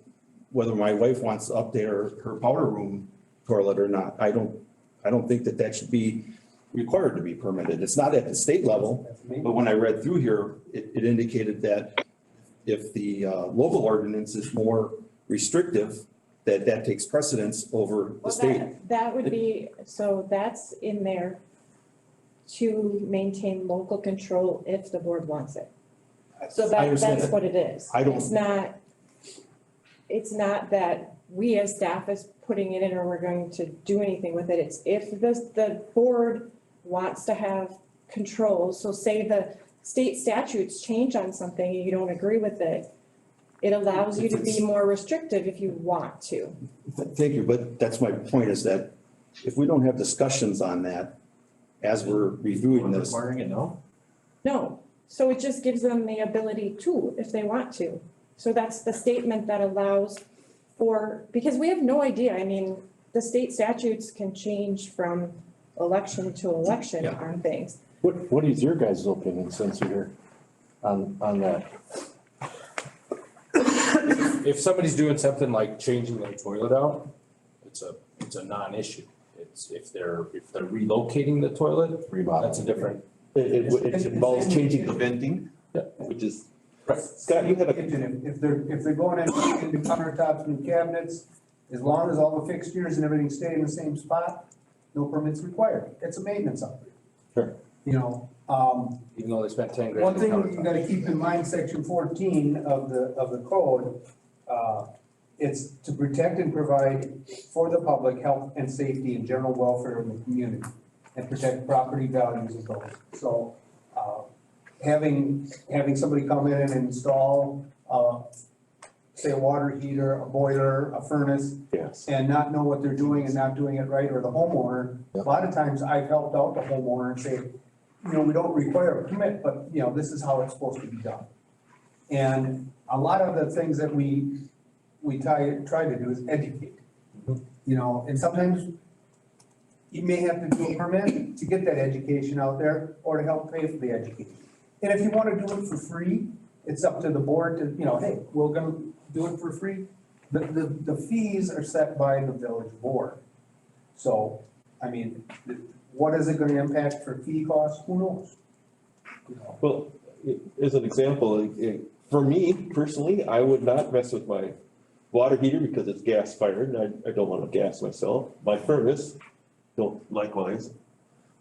whether my wife wants to update her powder room toilet or not. I don't think that should be required to be permitted. It's not at the state level, but when I read through here, it indicated that if the local ordinance is more restrictive, that takes precedence over the state. That would be, so that's in there to maintain local control if the board wants it. So that's what it is. It's not that we as staff is putting it in or we're going to do anything with it. It's if the board wants to have control, so say the state statutes change on something and you don't agree with it, it allows you to be more restrictive if you want to. Thank you, but that's my point is that if we don't have discussions on that as we're reviewing this. Requiring it now? No, so it just gives them the ability to, if they want to. So that's the statement that allows for, because we have no idea, I mean, the state statutes can change from election to election on things. What is your guys' opinion since you're here on that? If somebody's doing something like changing their toilet out, it's a non-issue. It's if they're relocating the toilet, that's a different. It involves changing the venting, which is, Scott, you have a. If they're going into countertops, new cabinets, as long as all the fixtures and everything stay in the same spot, no permits required. It's a maintenance upgrade. Sure. You know, even though they spent 10 grand. one thing you gotta keep in mind, section 14 of the code, it's to protect and provide for the public health and safety and general welfare in the community and protect property values and goals. So, having somebody come in and install, say a water heater, a boiler, a furnace, Yes. and not know what they're doing and not doing it right, or the homeowner, a lot of times I've helped out the homeowner and say, you know, we don't require a permit, but you know, this is how it's supposed to be done. And a lot of the things that we try to do is educate. You know, and sometimes you may have to do a permit to get that education out there or to help pay for the education. And if you want to do it for free, it's up to the board to, you know, hey, we're gonna do it for free. The fees are set by the village board. So, I mean, what is it gonna impact for fee costs? Who knows? You know. Well, as an example, for me personally, I would not mess with my water heater because it's gas fired and I don't want to gas myself. My furnace, don't likewise.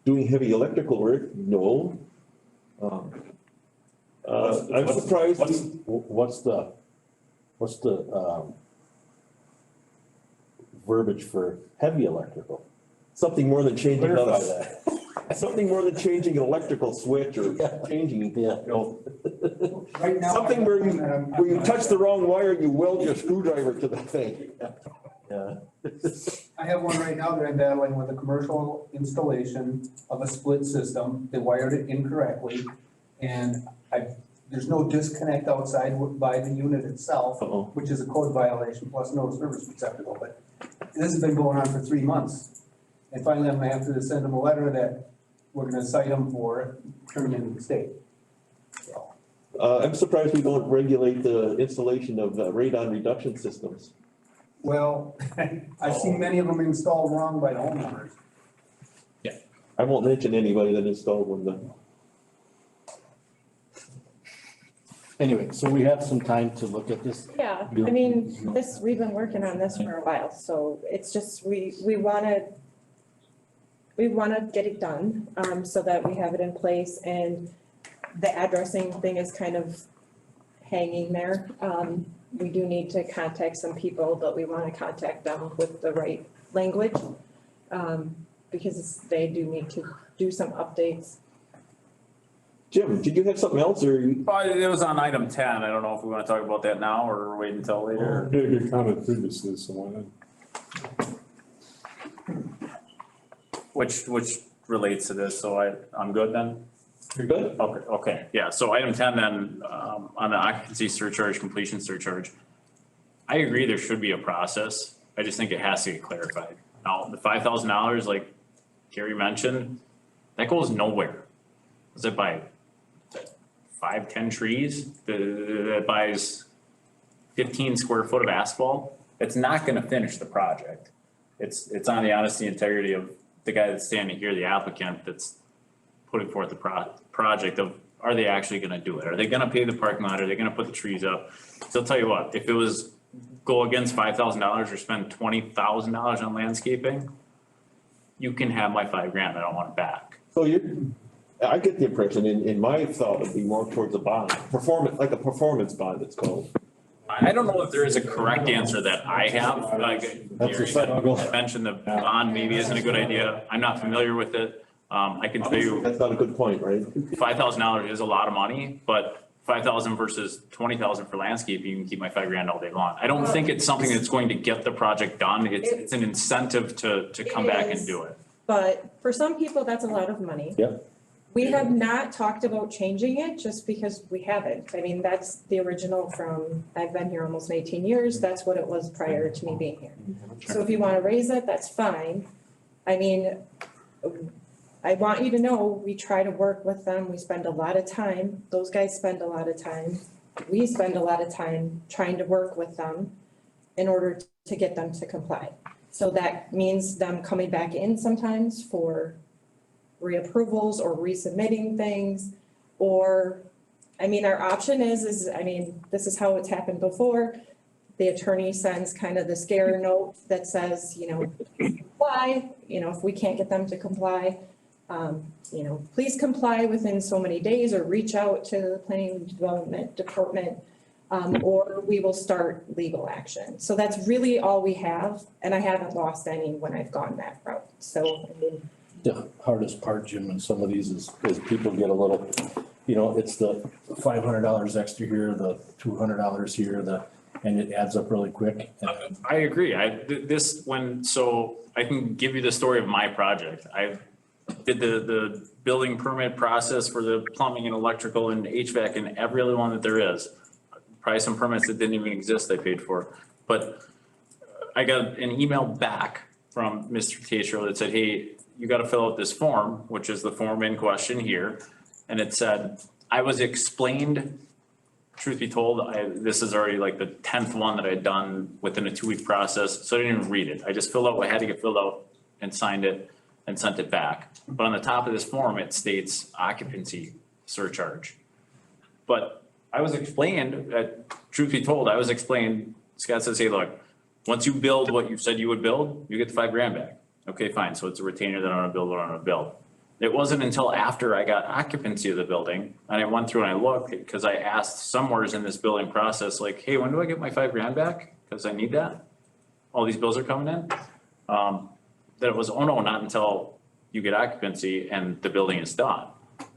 Doing heavy electrical work, no. I'm surprised. What's the verbiage for heavy electrical? Something more than changing Clarify another, something more than changing an electrical switch or changing, you know. Right now, Something where you touch the wrong wire, you weld your screwdriver to the thing. Yeah. I have one right now that I'm battling with a commercial installation of a split system. They wired it incorrectly. And there's no disconnect outside by the unit itself, which is a code violation plus no service receptacle. But this has been going on for 3 months. And finally, I'm gonna have to send them a letter that we're gonna cite them for it, turn it into the state. So, I'm surprised we don't regulate the installation of radon reduction systems. well, I've seen many of them installed wrong by the homeowners. I won't mention anybody that installed one though. Anyway, so we have some time to look at this. Yeah, I mean, we've been working on this for a while, so it's just, we wanna get it done, so that we have it in place and the addressing thing is kind of hanging there. We do need to contact some people, but we wanna contact them with the right language. Because they do need to do some updates. Jim, did you have something else or? It was on item 10. I don't know if we want to talk about that now or wait until later. Did a good comment previously, so why not? Which relates to this, so I'm good then? You're good? Okay, yeah, so item 10 then, on the occupancy surcharge, completion surcharge. I agree there should be a process, I just think it has to get clarified. Now, the $5,000, like Gary mentioned, that goes nowhere. Does it buy 5, 10 trees? That buys 15 square foot of asphalt? It's not gonna finish the project. It's on the honesty and integrity of the guy that's standing here, the applicant that's putting forth the project of, are they actually gonna do it? Are they gonna pay the parking lot? Are they gonna put the trees up? So I'll tell you what, if it was go against $5,000 or spend $20,000 on landscaping, you can have my $5,000, I don't want it back. So I get the impression, in my thought, it'd be more towards a bond, like a performance bond, it's called. I don't know if there is a correct answer that I have, like That's Gary a struggle. mentioned the bond maybe isn't a good idea. I'm not familiar with it. I can tell you That's not a good point, right? $5,000 is a lot of money, but 5,000 versus 20,000 for landscaping, you can keep my $5,000 all day long. I don't think it's something that's going to get the project done. It's an incentive to come back and do it. But for some people, that's a lot of money. Yep. We have not talked about changing it just because we haven't. I mean, that's the original from, I've been here almost 18 years. That's what it was prior to me being here. So if you want to raise it, that's fine. I mean, I want you to know, we try to work with them. We spend a lot of time. Those guys spend a lot of time. We spend a lot of time trying to work with them in order to get them to comply. So that means them coming back in sometimes for reapprovals or resubmitting things, or, I mean, our option is, I mean, this is how it's happened before. The attorney sends kind of the scare note that says, comply, if we can't get them to comply, please comply within so many days or reach out to the planning and development department, or we will start legal action. So that's really all we have, and I haven't lost any when I've gone that route, so, I mean, The hardest part, Jim, in some of these is people get a little, it's the $500 extra here, the $200 here, and it adds up really quick. I agree. So I can give you the story of my project. I did the building permit process for the plumbing and electrical and HVAC and every other one that there is. Probably some permits that didn't even exist I paid for. But I got an email back from Mr. Tatro that said, hey, you got to fill out this form, which is the form in question here. And it said, I was explained, truth be told, this is already like the 10th one that I'd done within a 2-week process. So I didn't even read it. I just filled out what had to get filled out and signed it and sent it back. But on the top of this form, it states occupancy surcharge. But I was explained, truth be told, Scott says, hey, look, once you build what you said you would build, you get the $5,000 back. Okay, fine. So it's a retainer that I'm gonna build what I'm gonna build. It wasn't until after I got occupancy of the building and I went through and I looked, because I asked somewhere in this building process, like, hey, when do I get my $5,000 back? Because I need that. All these bills are coming in. That it was, oh no, not until you get occupancy and the building is done.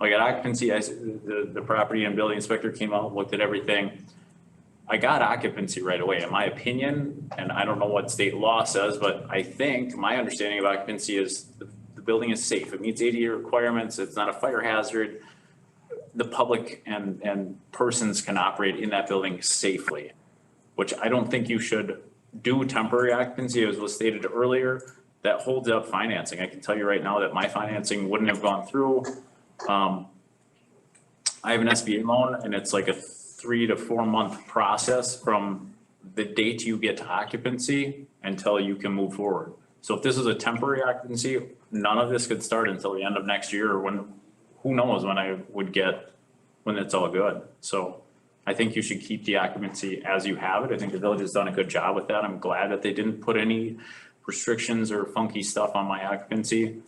I got occupancy, the property and building inspector came out, looked at everything. I got occupancy right away, in my opinion, and I don't know what state law says, but I think my understanding of occupancy is the building is safe. It meets ADA requirements. It's not a fire hazard. The public and persons can operate in that building safely, which I don't think you should do temporary occupancy, as was stated earlier. That holds up financing. I can tell you right now that my financing wouldn't have gone through. I have an SBA loan and it's like a 3 to 4 month process from the date you get to occupancy until you can move forward. So if this is a temporary occupancy, none of this could start until the end of next year, or who knows when I would get, when it's all good. So I think you should keep the occupancy as you have it. I think the village has done a good job with that. I'm glad that they didn't put any restrictions or funky stuff on my occupancy.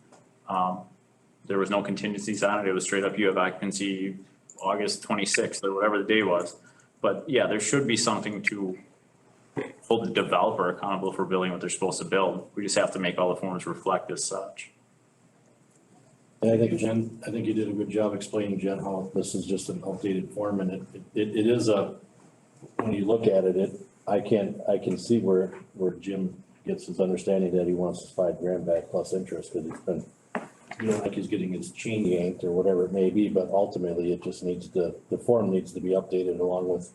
There was no contingencies on it. It was straight up, you have occupancy August 26th or whatever the day was. But yeah, there should be something to hold the developer accountable for building what they're supposed to build. We just have to make all the forms reflect as such. And I think Jen, I think you did a good job explaining, Jen, how this is just an updated form and it is when you look at it, I can see where Jim gets his understanding that he wants his $5,000 back plus interest, because he's been, like he's getting his chain yanked or whatever it may be, but ultimately it just needs the form needs to be updated along with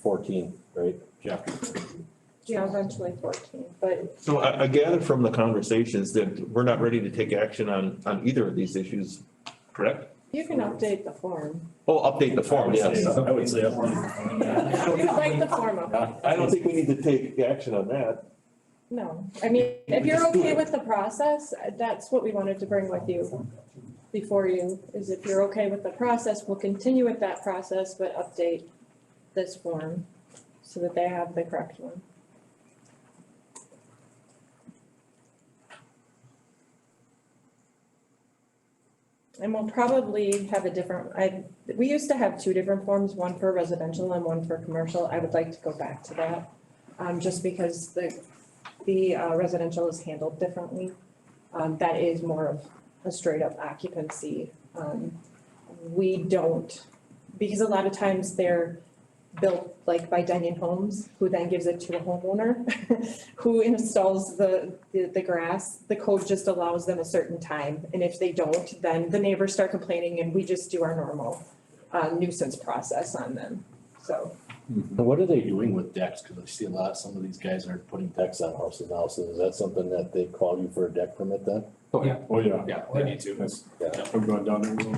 14, right? Chapter 14. Yeah, eventually 14, but So I gather from the conversations that we're not ready to take action on either of these issues, correct? you can update the form. Oh, update the form, yes. I would say update. We would like the form up. I don't think we need to take action on that. No, I mean, if you're okay with the process, that's what we wanted to bring with you before you, is if you're okay with the process, we'll continue with that process, but update this form so that they have the correct one. And we'll probably have a different, we used to have two different forms, one for residential and one for commercial. I would like to go back to that. Just because the residential is handled differently. That is more of a straight up occupancy. We don't, because a lot of times they're built like by Daniel Homes, who then gives it to a homeowner who installs the grass. The code just allows them a certain time, and if they don't, then the neighbors start complaining and we just do our normal nuisance process on them, so. And what are they doing with decks? Cause I see some of these guys are putting decks on houses now, so is that something that they call you for a deck permit then? Oh, yeah. Yeah, they need to. I'm going down there.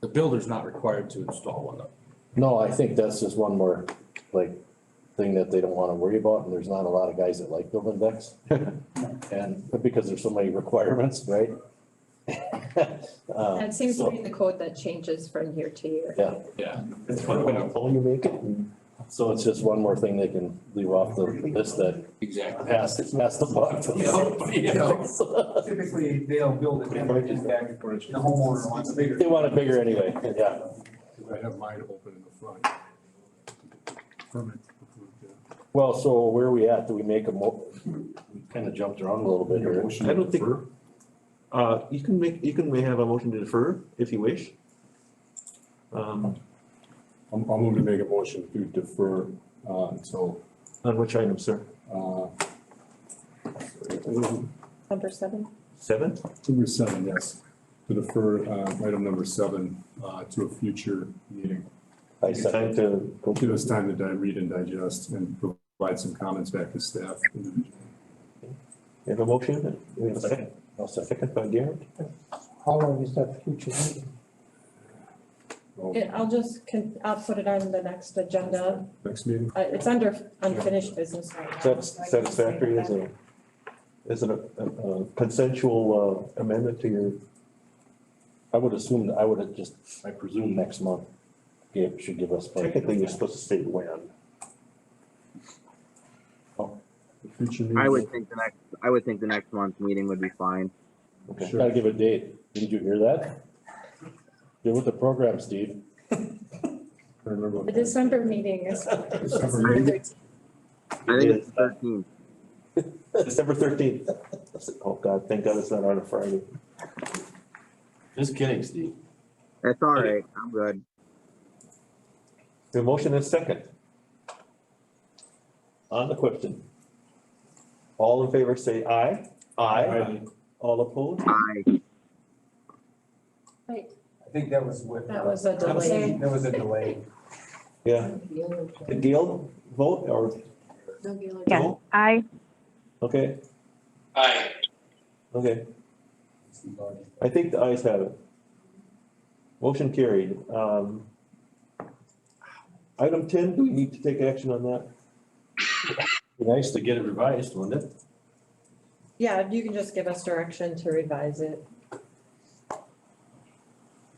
The builder's not required to install one though. No, I think that's just one more, thing that they don't wanna worry about, and there's not a lot of guys that like building decks. But because there's so many requirements, right? That seems to be the code that changes from year to year. Yeah. Yeah. It's fun when you make it. So it's just one more thing they can leave off the list that Exactly. passed the buck. Typically, they'll build it and then just back, the homeowner wants a bigger. They want it bigger anyway, yeah. I have mine open in the front. Permit approved, yeah. Well, so where are we at? Do we make we kind of jumped around a little bit here. Motion I to don't think- defer? You can have a motion to defer if you wish. I'll move to make a motion to defer until On which item, sir? Number 7. 7? number 7, yes. To defer item number 7 to a future meeting. Time to go Give us time to read and digest and provide some comments back to staff. You have a motion? We have a second. I'll second. Second by Garrett. How long is that future meeting? I'll put it on the next agenda. Next meeting? It's under unfinished business right now. That's satisfactory as a consensual amendment to your, I presume next month. Gabe should give us. technically you're supposed to say when. The future meeting? I would think the next month's meeting would be fine. Okay. Gotta give a date. Did you hear that? Get with the program, Steve. I remember. The December meeting is. December meeting? I think it's 13. December 13th. Oh, God, thank God it's not on a Friday. Just kidding, Steve. That's all right. I'm good. The motion is second. On the question. All in favor say aye. Aye. All opposed? Aye. Wait, I think that was with. that was a delay. That was a delay. Yeah. Did Gail vote or? Yes, No? I, Okay, Aye. okay. I think the ayes have it. Motion carried. Item 10, do we need to take action on that? Be nice to get it revised, wouldn't it? Yeah, you can just give us direction to revise it.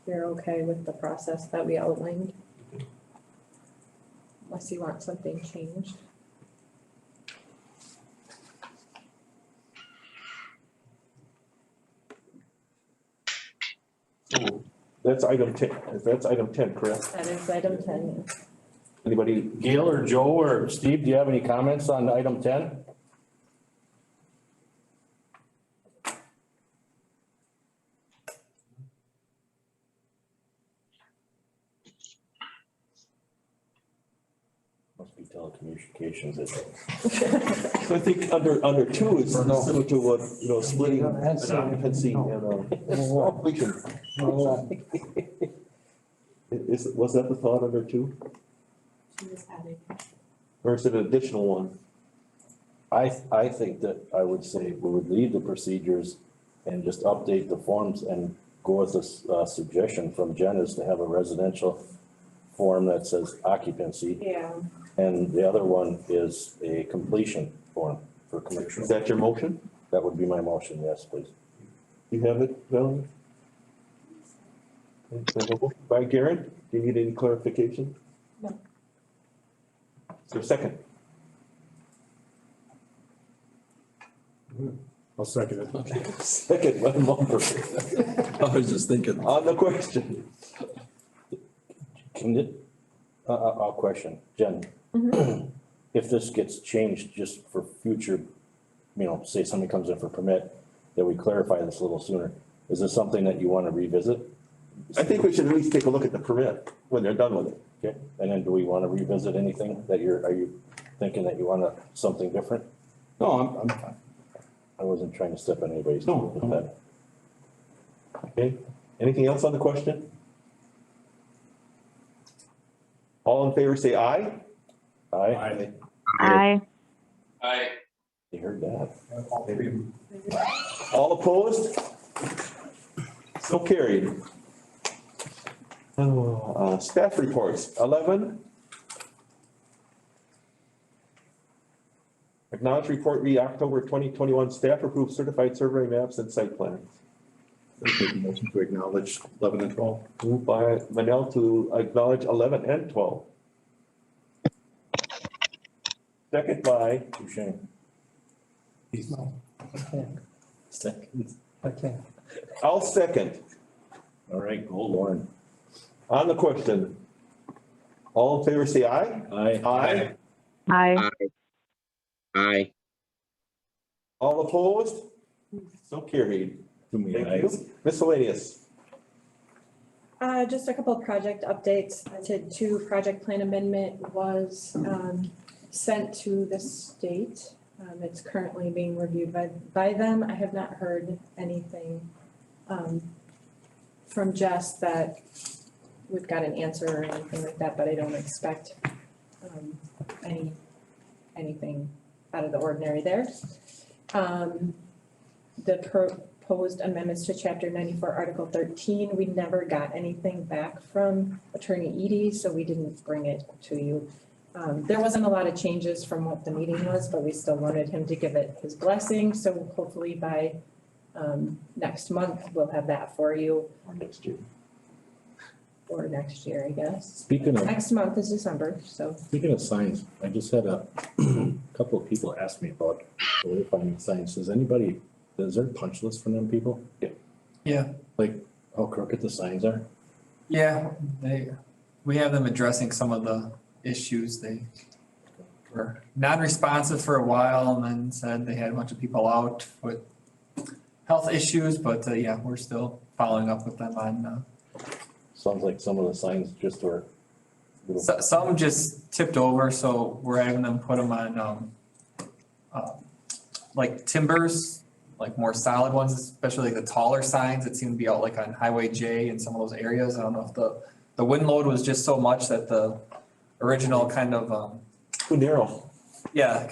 You're okay with the process that we outlined? Unless you want something changed. So that's item 10, correct? That is item 10, yes. Anybody? Gail or Joe or Steve, do you have any comments on item 10? Must be telecommunications, I think. So I think under two is similar to what, splitting You don't have an to- occupancy and completion. Was that the thought under two? She was adding. Or is it an additional one? I think that I would say we would leave the procedures and just update the forms and go with this suggestion from Jen is to have a residential form that says occupancy. Yeah. And the other one is a completion form for Is commercial. that your motion? That would be my motion, yes, please. You have it, Valerie? By Garen, do you need any clarification? No. Is there a second? I'll second it. Second, by Mulder. I was just thinking. On the question. Can it, I'll question, Jen. If this gets changed just for future, say somebody comes in for permit, that we clarify this a little sooner. Is this something that you want to revisit? I think we should at least take a look at the permit when they're done with it. Okay, and then do we want to revisit anything that are you thinking that you want something different? No, I'm fine. I wasn't trying to step on anybody's. No. toes with that. Okay, anything else on the question? All in favor, say aye. Aye, Aye. I, you heard that. All three of them. All opposed? So carried. Staff reports, 11. Acknowledge report via October 2021, staff approved certified survey maps and site plans. Make a motion to acknowledge 11 and 12. Moved by Manel to acknowledge 11 and 12. Second by Touche. No, I can't, Second. I can't. I'll second. All right, go Lauren. On the question, all in favor say aye. Aye. Aye. Aye. Aye. All opposed? So carried. Too many Thank ayes. you. Miscellaneous. Just a couple of project updates. I did 2 project plan amendment was, sent to the state. It's currently being reviewed by them. I have not heard anything, from Jess that we've got an answer or anything like that, but I don't expect, anything out of the ordinary there. The proposed amendments to chapter 94, article 13, we never got anything back from Attorney Edie, so we didn't bring it to you. There wasn't a lot of changes from what the meeting was, but we still wanted him to give it his blessing, so hopefully by next month, we'll have that for you, Or next year. or next year, I guess. Speaking of Next month is December, so. signs, I just had a couple of people ask me about the wayfinding signs. Is there a punch list for them people? Yeah, Like how crooked the signs are? yeah, we have them addressing some of the issues. They were non-responsive for a while and then said they had a bunch of people out with health issues, but yeah, we're still following up with them on, Sounds like some of the signs just were. little- some just tipped over, so we're having them put them on, like timbers, like more solid ones, especially like the taller signs that seem to be out like on Highway J and some of those areas. I don't know if the wind load was just so much that the original kind of, Too narrow. yeah,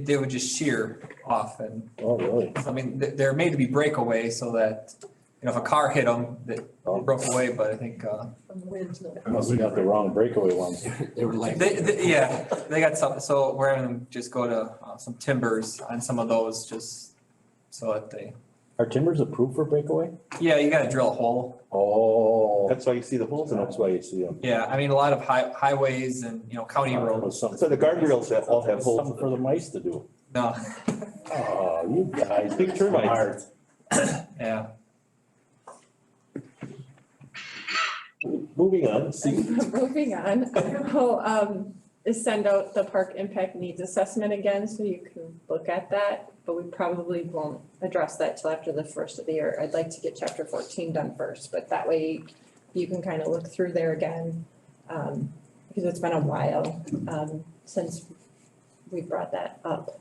they would just shear off and, Oh, really? I mean, they're made to be breakaway so that, if a car hit them, they broke away, but I think, From wind. I must have got the wrong breakaway ones. They were like. yeah, they got some, so we're having them just go to some timbers on some of those, just so that they, Are timbers approved for breakaway? yeah, you gotta drill a hole. Oh, That's why you see the holes in them. that's why you see them. Yeah, I mean, a lot of highways and, county roads, So the guardrails that all have holes Something in for them. the mice to do. no, Oh, you guys. Big termites. yeah. Moving on, see, Moving on, I'll send out the park impact needs assessment again, so you can look at that, but we probably won't address that till after the first of the year. I'd like to get chapter 14 done first, but that way you can kind of look through there again, because it's been a while. since we brought that up.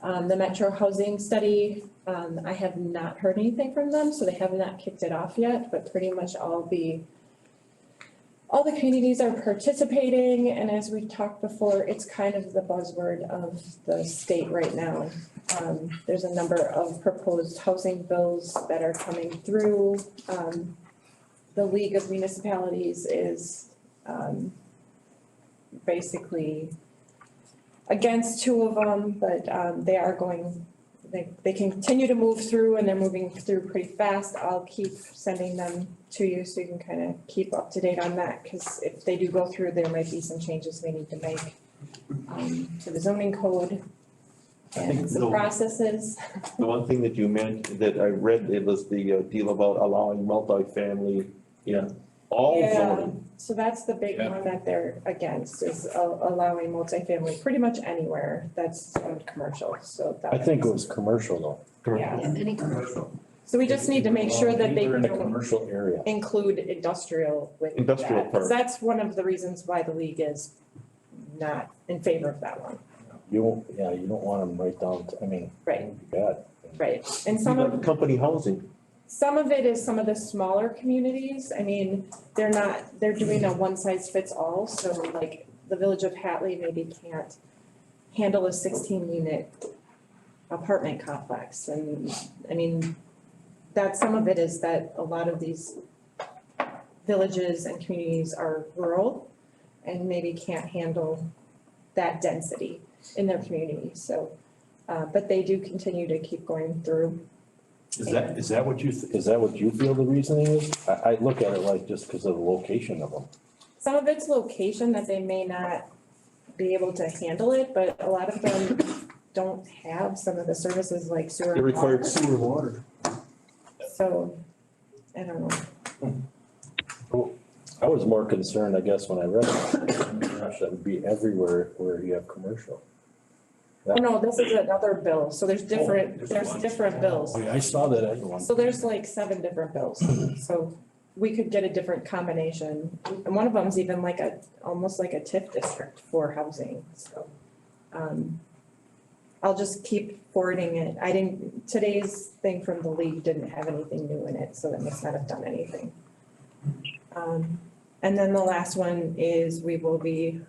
The Metro Housing Study, I have not heard anything from them, so they have not kicked it off yet, but pretty much all the communities are participating, and as we've talked before, it's kind of the buzzword of the state right now. There's a number of proposed housing bills that are coming through. The League of Municipalities is basically against two of them, but they are going, they continue to move through and they're moving through pretty fast. I'll keep sending them to you so you can kind of keep up to date on that, because if they do go through, there might be some changes we need to make to the zoning code and some processes. The one thing that you meant that I read, it was the deal about allowing multifamily in all zoning. So that's the big one that they're against, is allowing multifamily pretty much anywhere that's owned commercial, so that. I think it was commercial though. Yeah, Any commercial. so we just need to make sure that they Either in a don't commercial area. include industrial with that. Industrial 'Cause park. that's one of the reasons why the league is not in favor of that one. You won't, yeah, you don't want them right down, I mean, Right, it'd be bad. right, and some of. Company housing. Some of it is some of the smaller communities, I mean, they're doing a one size fits all, so like the village of Hatley maybe can't handle a 16-unit apartment complex, and I mean, that some of it is that a lot of these villages and communities are rural and maybe can't handle that density in their community, so, but they do continue to keep going through. Is that what you feel the reasoning is? I look at it like just because of the location of them. Some of it's location that they may not be able to handle it, but a lot of them don't have some of the services like sewer. It required sewer water. So, I don't know. I was more concerned, I guess, when I read it. Gosh, that would be everywhere where you have commercial. Oh, no, this is another bill, so there's different bills. Oh, yeah, I saw that as one. So there's like 7 different bills, so we could get a different combination. And one of them's even like almost like a TIF district for housing, so. I'll just keep forwarding it. Today's thing from the league didn't have anything new in it, so that must not have done anything. And then the last one is we will be,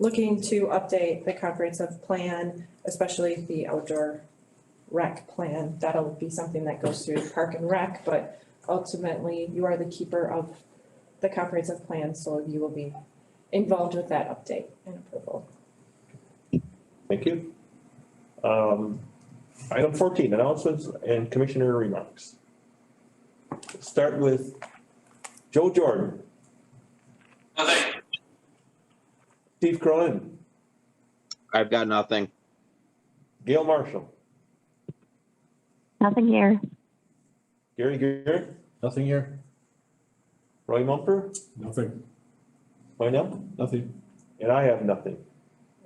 looking to update the comprehensive plan, especially the outdoor rec plan. That'll be something that goes through Park and Rec, but ultimately you are the keeper of the comprehensive plan, so you will be involved with that update and approval. Thank you. Item 14, announcements and commissioner remarks. Start with Joe Jordan. Nothing. Steve Cronin, I've got nothing. Gail Marshall, Nothing here. Gary Garrett, Nothing here? Roy Mumper, Nothing. Lionel, Nothing. and I have nothing.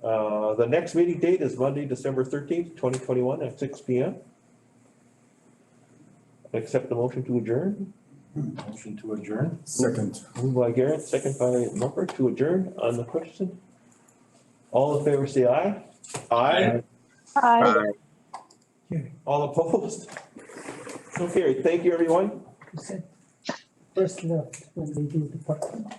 The next meeting date is Monday, December 13th, 2021 at 6 p.m. Accept the motion to adjourn. Motion to adjourn? Second. Moved by Garrett, second by Mumper to adjourn on the question. All in favor, say aye. Aye. Hi. All opposed? So carried. Thank you, everyone. First left when they do the parking.